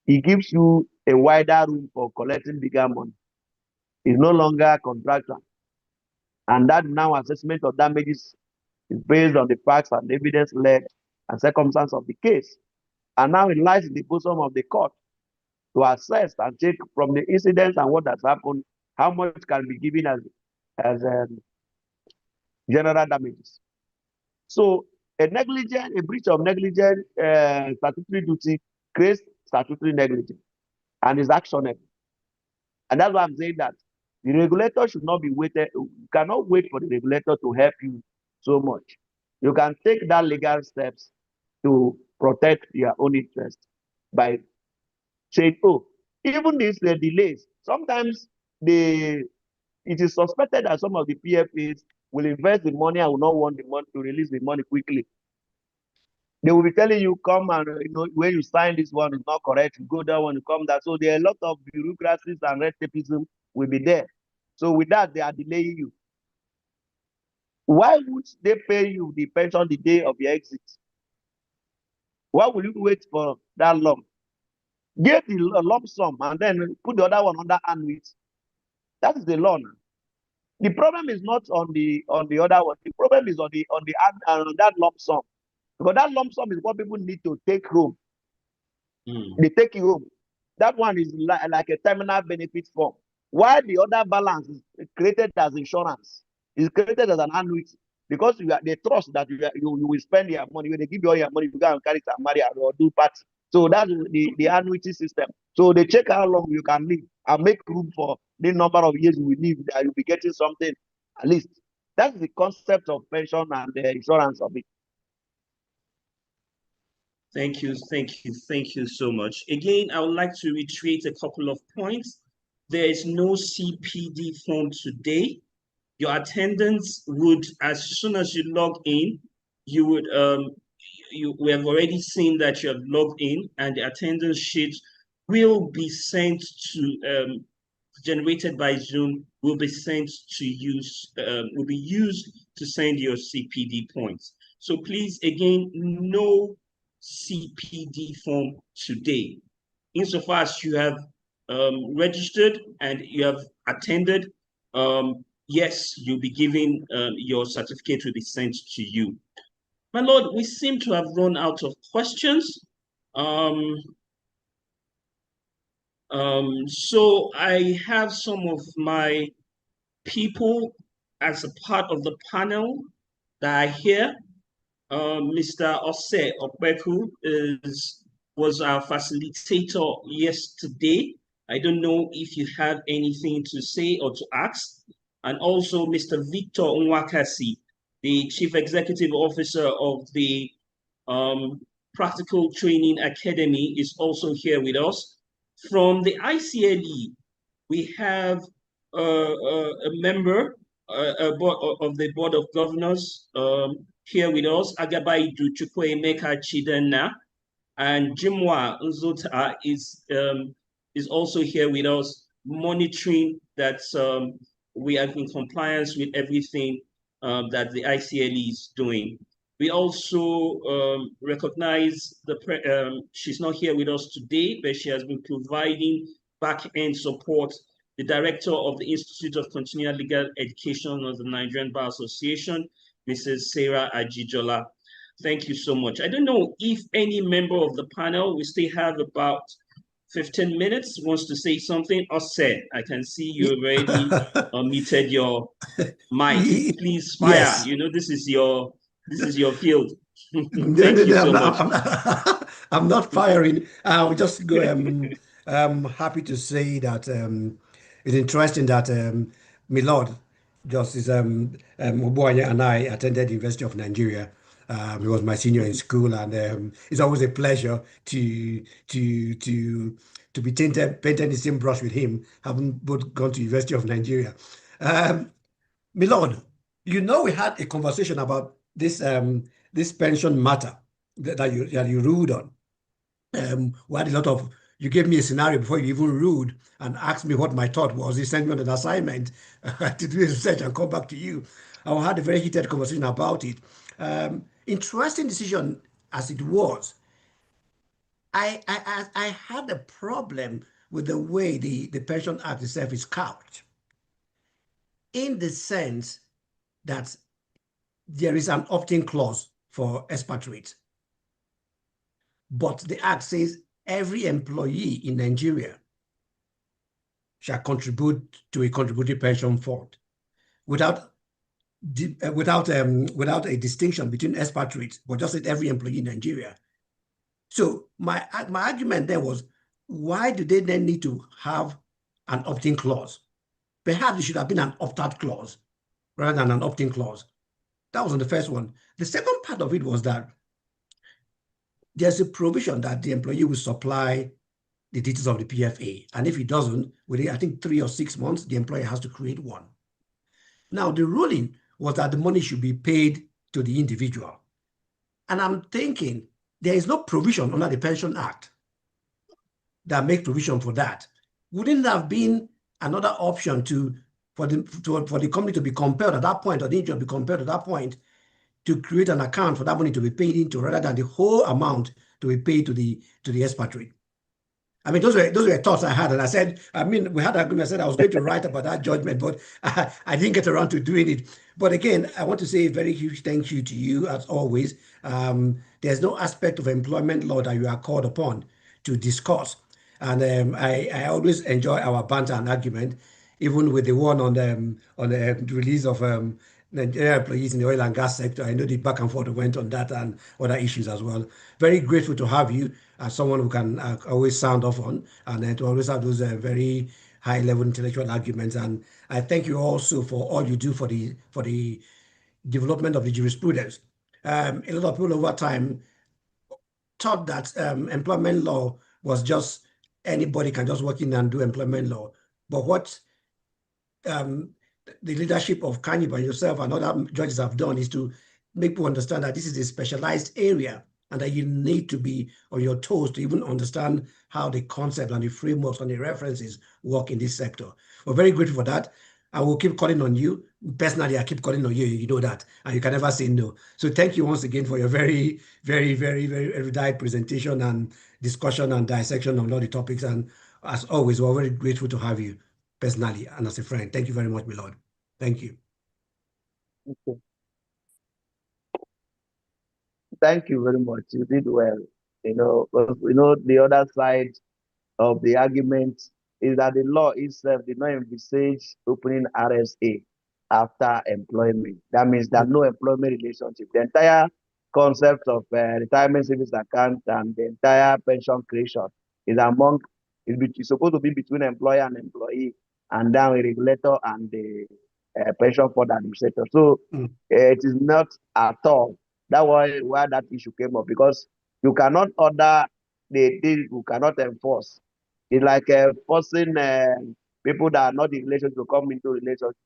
[SPEAKER 2] it gives you a wider room for collecting bigger money. It's no longer contractual. And that now assessment of damages is based on the facts and evidence led and circumstance of the case. And now it lies in the bosom of the court to assess and check from the incidents and what has happened, how much can be given as general damages. So a breach of negligent statutory duty creates statutory negligence and is actionable. And that's why I'm saying that the regulator should not be waited. You cannot wait for the regulator to help you so much. You can take that legal steps to protect your own interest by saying, oh, even these delays, sometimes it is suspected that some of the PFAs will invest the money and will not want the money to release the money quickly. They will be telling you, come and, when you sign this one, it's not correct, you go down when you come down. So there are a lot of bureaucracies and red tapeism will be there. So with that, they are delaying you. Why would they pay you the pension the day of your exit? Why will you wait for that long? Get the lump sum and then put the other one under annuity. That is the law now. The problem is not on the other one. The problem is on that lump sum. Because that lump sum is what people need to take home. They take it home. That one is like a terminal benefit form. While the other balance is created as insurance, is created as an annuity. Because they trust that you will spend your money. When they give you all your money, you go and carry some money or do party. So that's the annuity system. So they check how long you can live and make room for the number of years you will live, that you'll be getting something at least. That's the concept of pension and the insurance of it.
[SPEAKER 1] Thank you so much. Again, I would like to reiterate a couple of points. There is no CPD form today. Your attendance would, as soon as you log in, you would we have already seen that you have logged in, and the attendance sheet will be sent to generated by Zoom, will be sent to use will be used to send your CPD points. So please, again, no CPD form today. Insofar as you have registered and you have attended, yes, you'll be given your certificate will be sent to you. My Lord, we seem to have run out of questions. So I have some of my people as a part of the panel that are here. Mr. Ose Okbeku was our facilitator yesterday. I don't know if you have anything to say or to ask. And also Mr. Victor Nwakasi, the Chief Executive Officer of the Practical Training Academy, is also here with us. From the ICLE, we have a member of the Board of Governors here with us, Agabaidu Chukwuemeka Chidena, and Jimwa Nzota is also here with us, monitoring that we are in compliance with everything that the ICLE is doing. We also recognize she's not here with us today, but she has been providing back-end support, the director of the Institute of Continuing Legal Education of the Nigerian Bar Association, Mrs. Sarah Ajijola. Thank you so much. I don't know if any member of the panel, we still have about 15 minutes, wants to say something, or said. I can see you already unmuted your mic. Please fire.
[SPEAKER 3] Yes.
[SPEAKER 1] You know, this is your field.
[SPEAKER 3] No,
[SPEAKER 1] Thank you so
[SPEAKER 3] I'm
[SPEAKER 1] much.
[SPEAKER 3] I'm not firing. I'll just go. I'm happy to say that it's interesting that my Lord Justice Obuanya and I attended the University of Nigeria. He was my senior in school, and it's always a pleasure to be painted the same brush with him, having both gone to University of Nigeria. My Lord, you know we had a conversation about this pension matter that you ruled on. We had a lot of you gave me a scenario before you even ruled and asked me what my thought was. You sent me on an assignment to do research and come back to you. I had a very heated conversation about it. Interesting decision as it was. I had a problem with the way the Pension Act itself is couched, in the sense that there is an opt-in clause for expatriates. But the Act says every employee in Nigeria shall contribute to a contributory pension fund without a distinction between expatriates, but just that every employee in Nigeria. So my argument there was, why do they then need to have an opt-in clause? Perhaps it should have been an opt-out clause rather than an opt-in clause. That was on the first one. The second part of it was that there's a provision that the employee will supply the details of the PFA. And if he doesn't, within, I think, 3 or 6 months, the employer has to create one. Now, the ruling was that the money should be paid to the individual. And I'm thinking, there is no provision under the Pension Act that makes provision for that. Wouldn't it have been another option for the company to be compelled at that point, or the individual to be compelled at that point, to create an account for that money to be paid into, rather than the whole amount to be paid to the expatriate? I mean, those were thoughts I had, and I said, we had an agreement. I said I was going to write about that judgment, but I didn't get around to doing it. But again, I want to say a very huge thank you to you, as always. There's no aspect of employment law that you are called upon to discuss, and I always enjoy our banter and argument, even with the one on the release of Nigerian employees in the oil and gas sector. I know the back and forth went on that and other issues as well. Very grateful to have you as someone who can always sound off on, and to always have those very high-level intellectual arguments. And I thank you also for all you do for the development of the jurisprudence. A lot of people over time thought that employment law was just anybody can just work in and do employment law. But what the leadership of Kanyib and yourself and other judges have done is to make people understand that this is a specialized area, and that you need to be on your toes to even understand how the concept and the frameworks and the references work in this sector. We're very grateful for that. I will keep calling on you. Personally, I keep calling on you. You know that, and you can never say no. So thank you once again for your very, very, very, very erudite presentation and discussion and dissection on all the topics. And as always, we're very grateful to have you personally and as a friend. Thank you very much, my Lord. Thank you.
[SPEAKER 2] Okay. Thank you very much. You did well. The other side of the argument is that the law itself did not envisage opening RSA after employment. That means that no employment relationship. The entire concept of retirement savings account and the entire pension creation is it's supposed to be between employer and employee, and then a regulator and the pension fund administrator. So it is not at all. That's why that issue came up, because you cannot order the deal you cannot enforce. It's like forcing people that are not in relationship to come into relationship.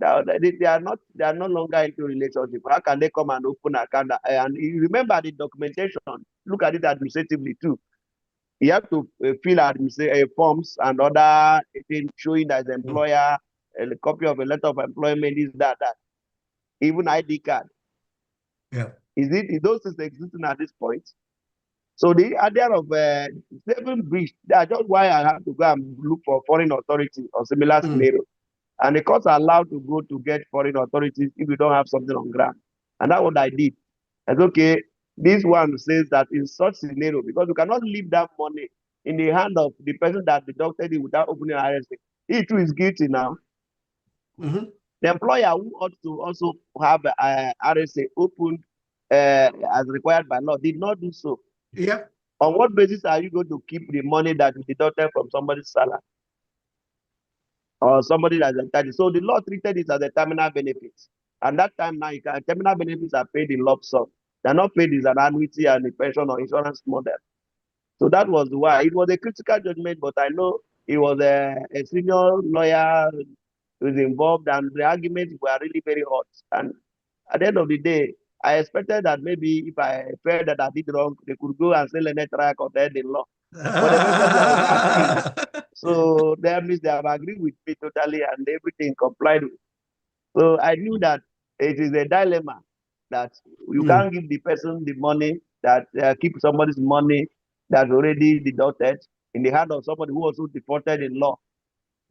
[SPEAKER 2] They are no longer into relationship. How can they come and open an account? And you remember the documentation. Look at it administratively too. You have to fill out forms and other things showing that the employer, a copy of a letter of employment, is that. Even ID card.
[SPEAKER 3] Yeah.
[SPEAKER 2] Is those things existing at this point? So the idea of seven breach, that's just why I have to go and look for foreign authority or similar scenario. And the courts are allowed to go to get foreign authorities if you don't have something on ground. And that's what I did. And okay, this one says that in such scenario, because you cannot leave that money in the hand of the person that deducted it without opening RSA, he too is guilty now.
[SPEAKER 3] Mm-hmm.
[SPEAKER 2] The employer who ought to also have RSA opened as required by law did not do so.
[SPEAKER 3] Yeah.
[SPEAKER 2] On what basis are you going to keep the money that is deducted from somebody's salary or somebody that's entitled? So the law treated it as a terminal benefit. And that time now, terminal benefits are paid in lump sum. They're not paid as an annuity and a pension or insurance model. So that was why it was a critical judgment, but I know it was a senior lawyer who was involved, and the arguments were really very hot. And at the end of the day, I expected that maybe if I felt that I did wrong, they could go and say let try contest in law. But eventually I was appealed. So that means they have agreed with me totally and everything complied with. So I knew that it is a dilemma that you can't give the person the money that keep somebody's money that's already deducted in the hand of somebody who also defaulted in law.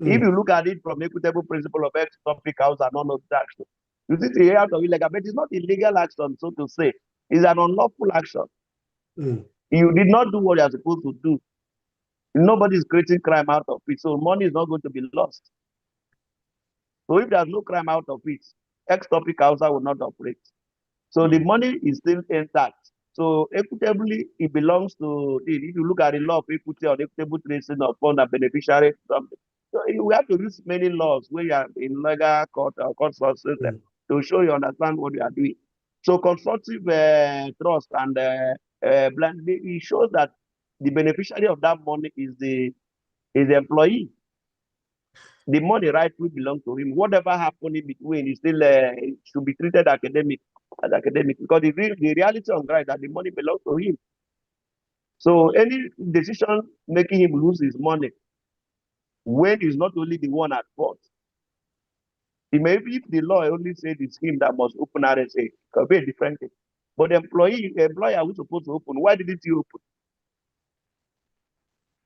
[SPEAKER 2] If you look at it from equitable principle of ex public house and non-action, you see the out of illegal, but it's not illegal action, so to say. It's an unlawful action. You did not do what you are supposed to do. Nobody is creating crime out of it, so money is not going to be lost. So if there's no crime out of it, ex public house will not operate. So the money is still intact. So equitably, it belongs to, if you look at the law of equity or equitable tracing of fund and beneficiary, something. So we have to use many laws when you are in legal court or court sources to show you understand what you are doing. So constructive trust and it shows that the beneficiary of that money is the employee. The money rightfully belongs to him. Whatever happened in between is still should be treated as academic, because the reality on ground is that the money belongs to him. So any decision making him lose his money when he's not only the one at fault. Maybe if the law only says it's him that must open RSA, it could be a different thing. But the employer who's supposed to open, why didn't you open?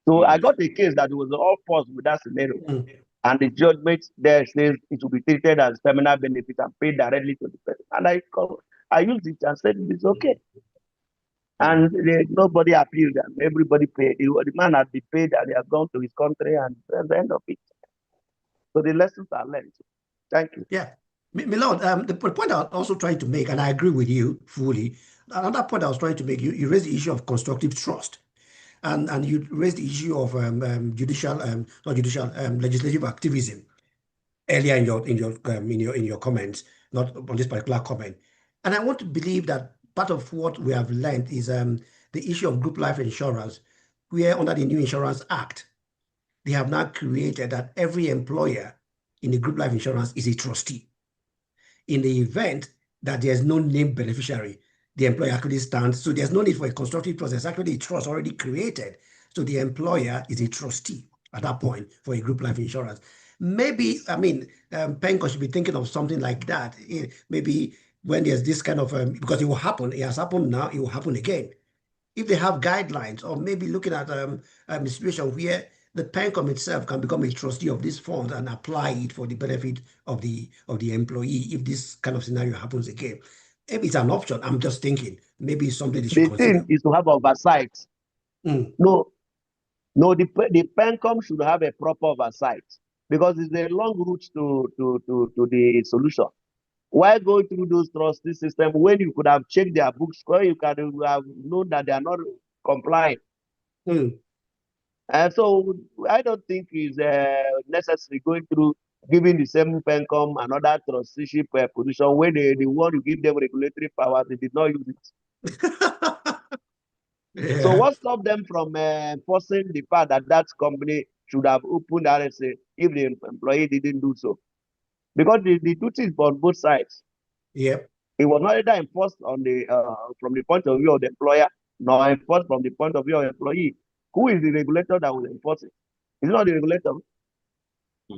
[SPEAKER 2] So I got a case that was all false with that scenario. And the judgment there says it will be treated as terminal benefit and paid directly to the person. And I used it and said it's okay. And nobody appealed them. Everybody paid. The man had been paid and he has gone to his country, and that's the end of it. So the lessons are learned. Thank you.
[SPEAKER 3] Yeah. Milord, the point I was also trying to make, and I agree with you fully, another point I was trying to make, you raised the issue of constructive trust. And you raised the issue of legislative activism earlier in your comments, not on this particular comment. And I want to believe that part of what we have learned is the issue of group life insurance, where under the new Insurance Act, they have now created that every employer in the group life insurance is a trustee. In the event that there's no named beneficiary, the employer actually stands. So there's no need for a constructive trust. There's actually a trust already created. So the employer is a trustee at that point for a group life insurance. Maybe, PENCO should be thinking of something like that. Maybe when there's this kind of, because it will happen, it has happened now, it will happen again. If they have guidelines, or maybe looking at a situation where the PENCOM itself can become a trustee of this fund and apply it for the benefit of the employee if this kind of scenario happens again. Maybe it's an option. I'm just thinking maybe it's something they should consider.
[SPEAKER 2] The thing is to have oversight. No, the PENCOM should have a proper oversight, because it's a long route to the solution. Why go through those trustee systems when you could have checked their books, where you could have known that they are not compliant? And so I don't think it's necessary going through giving the same PENCOM another trusteeship position when they want to give them regulatory powers, they did not use it.
[SPEAKER 3] Yeah.
[SPEAKER 2] So what stopped them from forcing the fact that that company should have opened RSA if the employee didn't do so? Because the duty is on both sides.
[SPEAKER 3] Yep.
[SPEAKER 2] It was not either enforced on the from the point of view of the employer, nor enforced from the point of view of the employee. Who is the regulator that will enforce it? It's not the regulator.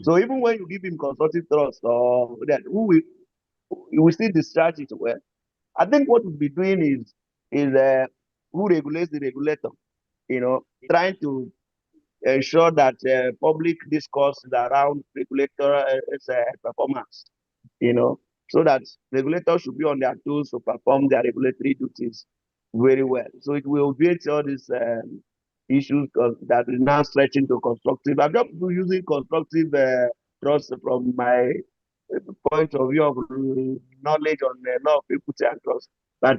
[SPEAKER 2] So even when you give him constructive trust, or that you will still discharge it well. I think what we'll be doing is who regulates the regulator, trying to ensure that public discourse is around regulator performance, so that regulators should be on their tools to perform their regulatory duties very well. So it will obviate all this issues that is now stretching to constructive. I'm just using constructive trust from my point of view of knowledge on the law of equity and trust. That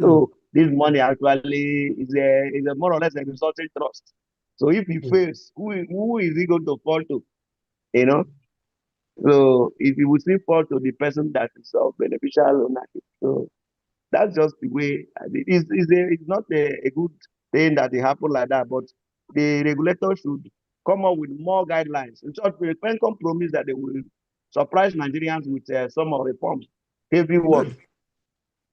[SPEAKER 2] this money actually is a more or less a resulting trust. So if he fails, who is he going to fall to? You know. So if he would still fall to the person that is of beneficial ownership. So that's just the way. It's not a good thing that it happened like that, but the regulator should come up with more guidelines. In short, the Pencom promise that they will surprise Nigerians with some of reforms. Everyone.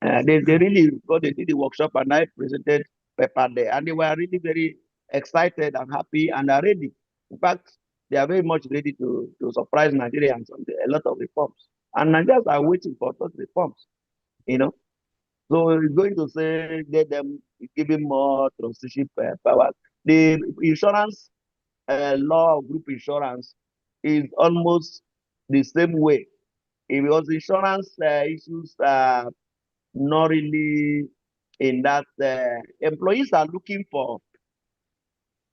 [SPEAKER 2] They really, because they did the workshop and I presented paper there, and they were really very excited and happy and are ready. In fact, they are very much ready to surprise Nigerians on a lot of reforms. And Nigerians are waiting for such reforms, you know. So it's going to say, get them, giving more trusteeship powers. The insurance law of group insurance is almost the same way. It was insurance issues not really in that employees are looking for.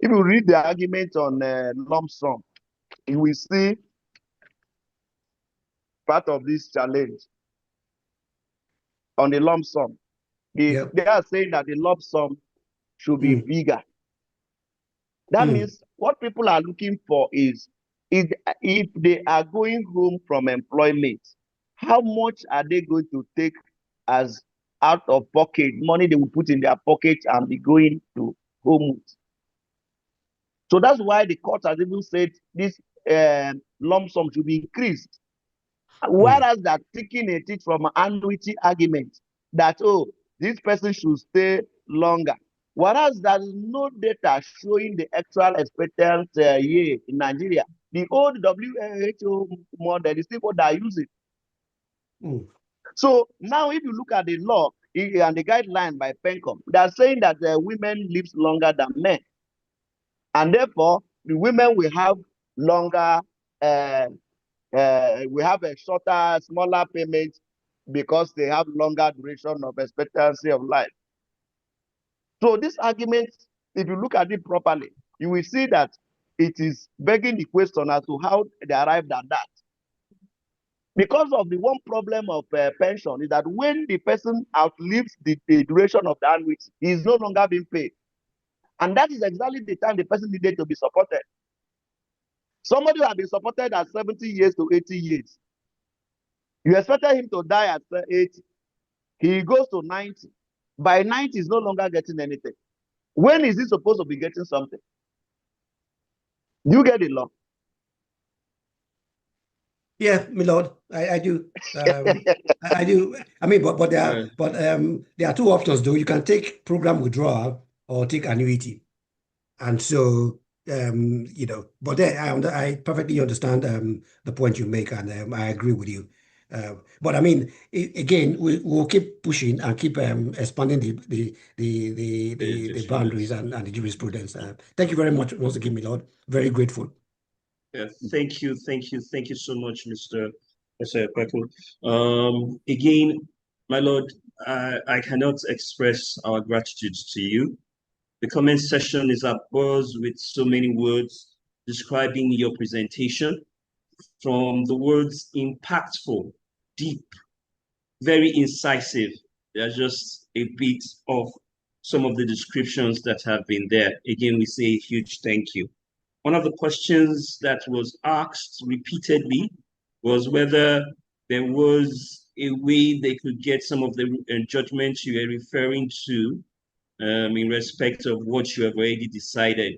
[SPEAKER 2] If you read the argument on lump sum, you will see part of this challenge on the lump sum. They are saying that the lump sum should be bigger. That means what people are looking for is if they are going home from employment, how much are they going to take as out of pocket money they will put in their pocket and be going to home with? So that's why the court has even said this lump sum should be increased. Whereas they're taking a teach from an annuity argument that, oh, this person should stay longer. Whereas there is no data showing the actual expected year in Nigeria. The old WHO model is still what they're using. So now if you look at the law and the guideline by Pencom, they're saying that women live longer than men. And therefore, the women will have longer, we have a shorter, smaller payment because they have longer duration of expectancy of life. So this argument, if you look at it properly, you will see that it is begging the question as to how they arrived at that. Because of the one problem of pension is that when the person outlives the duration of the annuity, he is no longer being paid. And that is exactly the time the person needed to be supported. Somebody who has been supported at 70 years to 80 years. You expected him to die at 80. He goes to 90. By 90, he's no longer getting anything. When is he supposed to be getting something? Do you get the law?
[SPEAKER 3] Yeah, my lord, I do. I do. I mean, but there are two options though. You can take program withdrawal or take annuity, and so But then I perfectly understand the point you make, and I agree with you. But I mean, again, we'll keep pushing and keep expanding the boundaries and the jurisprudence. Thank you very much once again, my lord. Very grateful.
[SPEAKER 1] Thank you so much, Mr. Ekweku. Again, my lord, I cannot express our gratitude to you. The comment session is abuzz with so many words describing your presentation, from the words impactful, deep, very incisive. They're just a bit of some of the descriptions that have been there. Again, we say a huge thank you. One of the questions that was asked repeatedly was whether there was a way they could get some of the judgments you are referring to in respect of what you have already decided,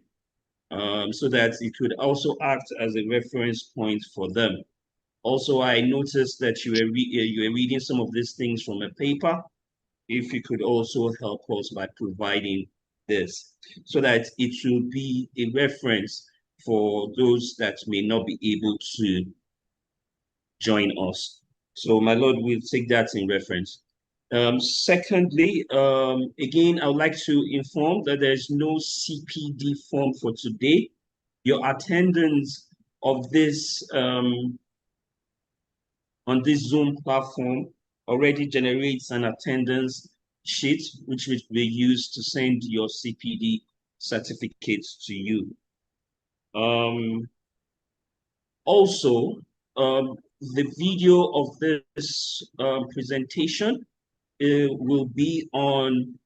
[SPEAKER 1] so that it could also act as a reference point for them. Also, I noticed that you were reading some of these things from a paper. If you could also help us by providing this, so that it will be a reference for those that may not be able to join us. So, my lord, we'll take that in reference. Secondly, again, I would like to inform that there's no CPD form for today. Your attendance of this on this Zoom platform already generates an attendance sheet, which will be used to send your CPD certificates to you. Also, the video of this presentation will be on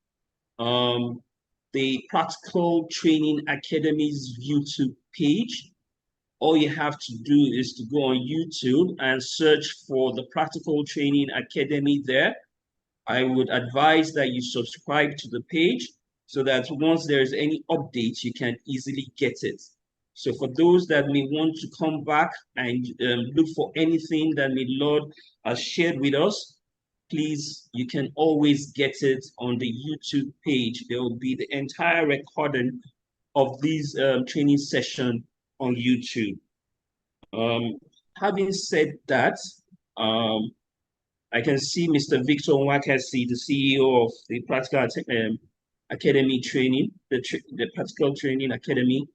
[SPEAKER 1] the Practical Training Academy's YouTube page. All you have to do is to go on YouTube and search for the Practical Training Academy there. I would advise that you subscribe to the page so that once there's any updates, you can easily get it. So for those that may want to come back and look for anything that the Lord has shared with us, please, you can always get it on the YouTube page. There will be the entire recording of these training session on YouTube. Having said that, I can see Mr. Victor Nwakasi, the CEO of the Practical Academy Training, the Practical Training Academy,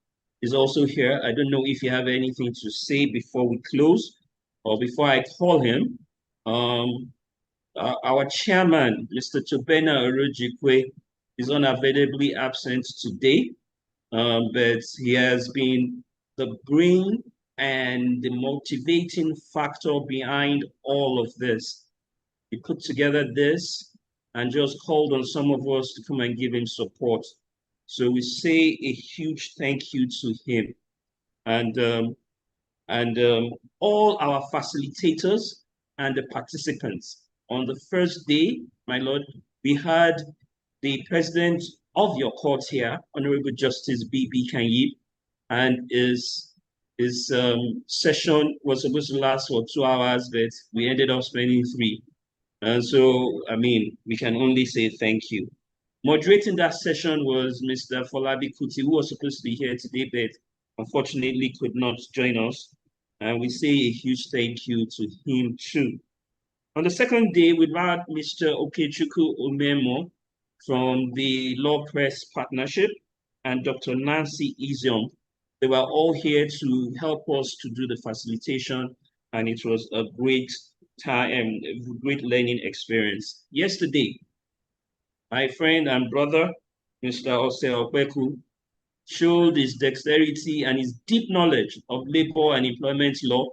[SPEAKER 1] is also here. I don't know if you have anything to say before we close or before I call him. Our chairman, Mr. Tobena Orojikwe, is unavoidably absent today, but he has been the brain and the motivating factor behind all of this. He put together this and just called on some of us to come and give him support. So we say a huge thank you to him. And all our facilitators and the participants. On the first day, my Lord, we had the president of your court here, Honorable Justice B.B. Kanyib, and his session was supposed to last for 2 hours, but we ended up spending 3. And so, I mean, we can only say thank you. Moderating that session was Mr. Folabi Kuti, who was supposed to be here today, but unfortunately could not join us. And we say a huge thank you to him too. On the second day, we had Mr. Okechukwu Omemo from the Law Press Partnership and Dr. Nancy Iziom. They were all here to help us to do the facilitation, and it was a great time, a great learning experience. Yesterday, my friend and brother, Mr. Ose Okweku, showed his dexterity and his deep knowledge of labor and employment law.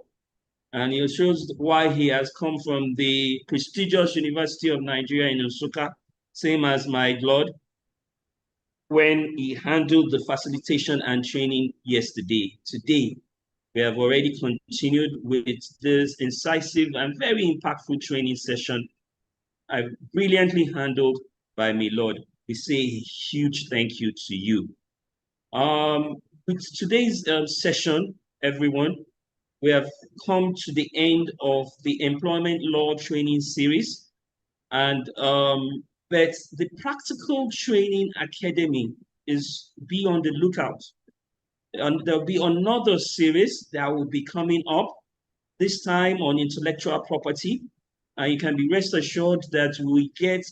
[SPEAKER 1] And he shows why he has come from the prestigious University of Nigeria in Nsukka, same as my Lord, when he handled the facilitation and training yesterday. Today, we have already continued with this incisive and very impactful training session, brilliantly handled by my Lord. We say a huge thank you to you. With today's session, everyone, we have come to the end of the employment law training series, and but the Practical Training Academy is be on the lookout. And there'll be another series that will be coming up, this time on intellectual property. And you can be rest assured that we get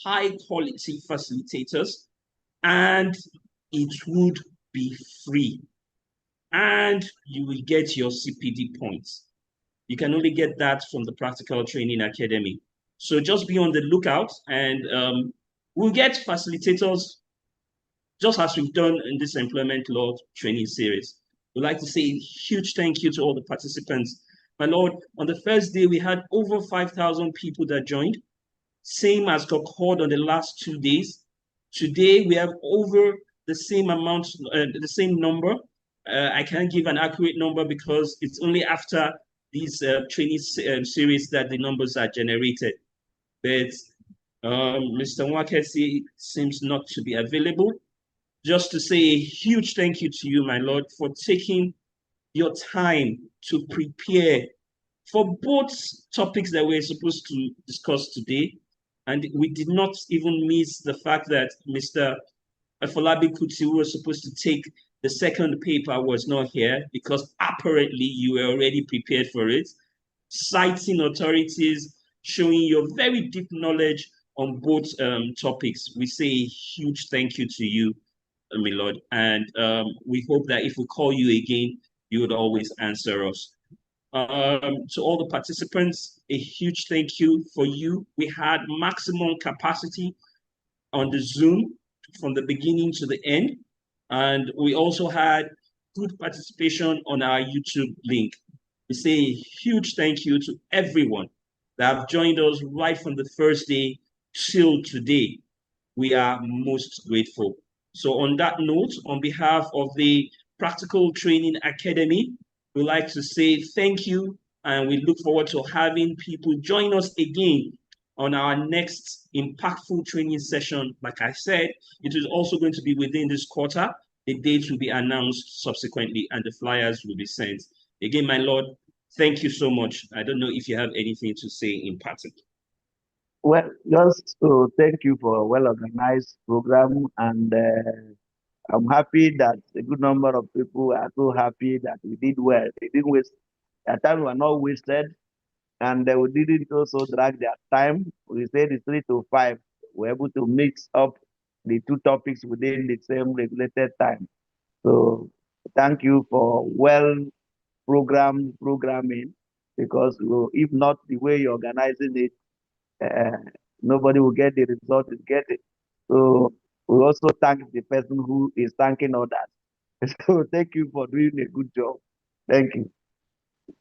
[SPEAKER 1] high quality facilitators, and it would be free. And you will get your CPD points. You can only get that from the Practical Training Academy. So just be on the lookout, and we'll get facilitators just as we've done in this employment law training series. We'd like to say a huge thank you to all the participants. My Lord, on the first day, we had over 5,000 people that joined, same as occurred on the last 2 days. Today, we have over the same amount, the same number. I can't give an accurate number because it's only after these training series that the numbers are generated. But Mr. Nwakesi seems not to be available. Just to say a huge thank you to you, my Lord, for taking your time to prepare for both topics that we're supposed to discuss today. And we did not even miss the fact that Mr. Afolabi Kuti, who was supposed to take the second paper, was not here because apparently you were already prepared for it, citing authorities, showing your very deep knowledge on both topics. We say a huge thank you to you, my Lord, and we hope that if we call you again, you would always answer us. To all the participants, a huge thank you for you. We had maximum capacity on the Zoom from the beginning to the end. And we also had good participation on our YouTube link. We say a huge thank you to everyone that have joined us right from the first day till today. We are most grateful. So on that note, on behalf of the Practical Training Academy, we'd like to say thank you, and we look forward to having people join us again on our next impactful training session. Like I said, it is also going to be within this quarter. The dates will be announced subsequently, and the flyers will be sent. Again, my Lord, thank you so much. I don't know if you have anything to say in passing.
[SPEAKER 2] Well, just to thank you for a well-organized program, and I'm happy that a good number of people are so happy that we did well. They didn't waste their time; were not wasted, and we didn't also drag their time. We said it's 3 to 5. We're able to mix up the two topics within the same regulated time. So, thank you for programming, because if not the way you're organizing it, uh, nobody will get the result you get it. So we also thank the person who is thanking others. So thank you for doing a good job. Thank you.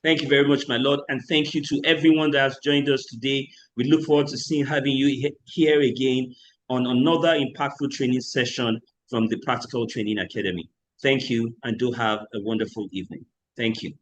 [SPEAKER 1] Thank you very much, my Lord. And thank you to everyone that has joined us today. We look forward to having you here again on another impactful training session from the Practical Training Academy. Thank you, and do have a wonderful evening. Thank you.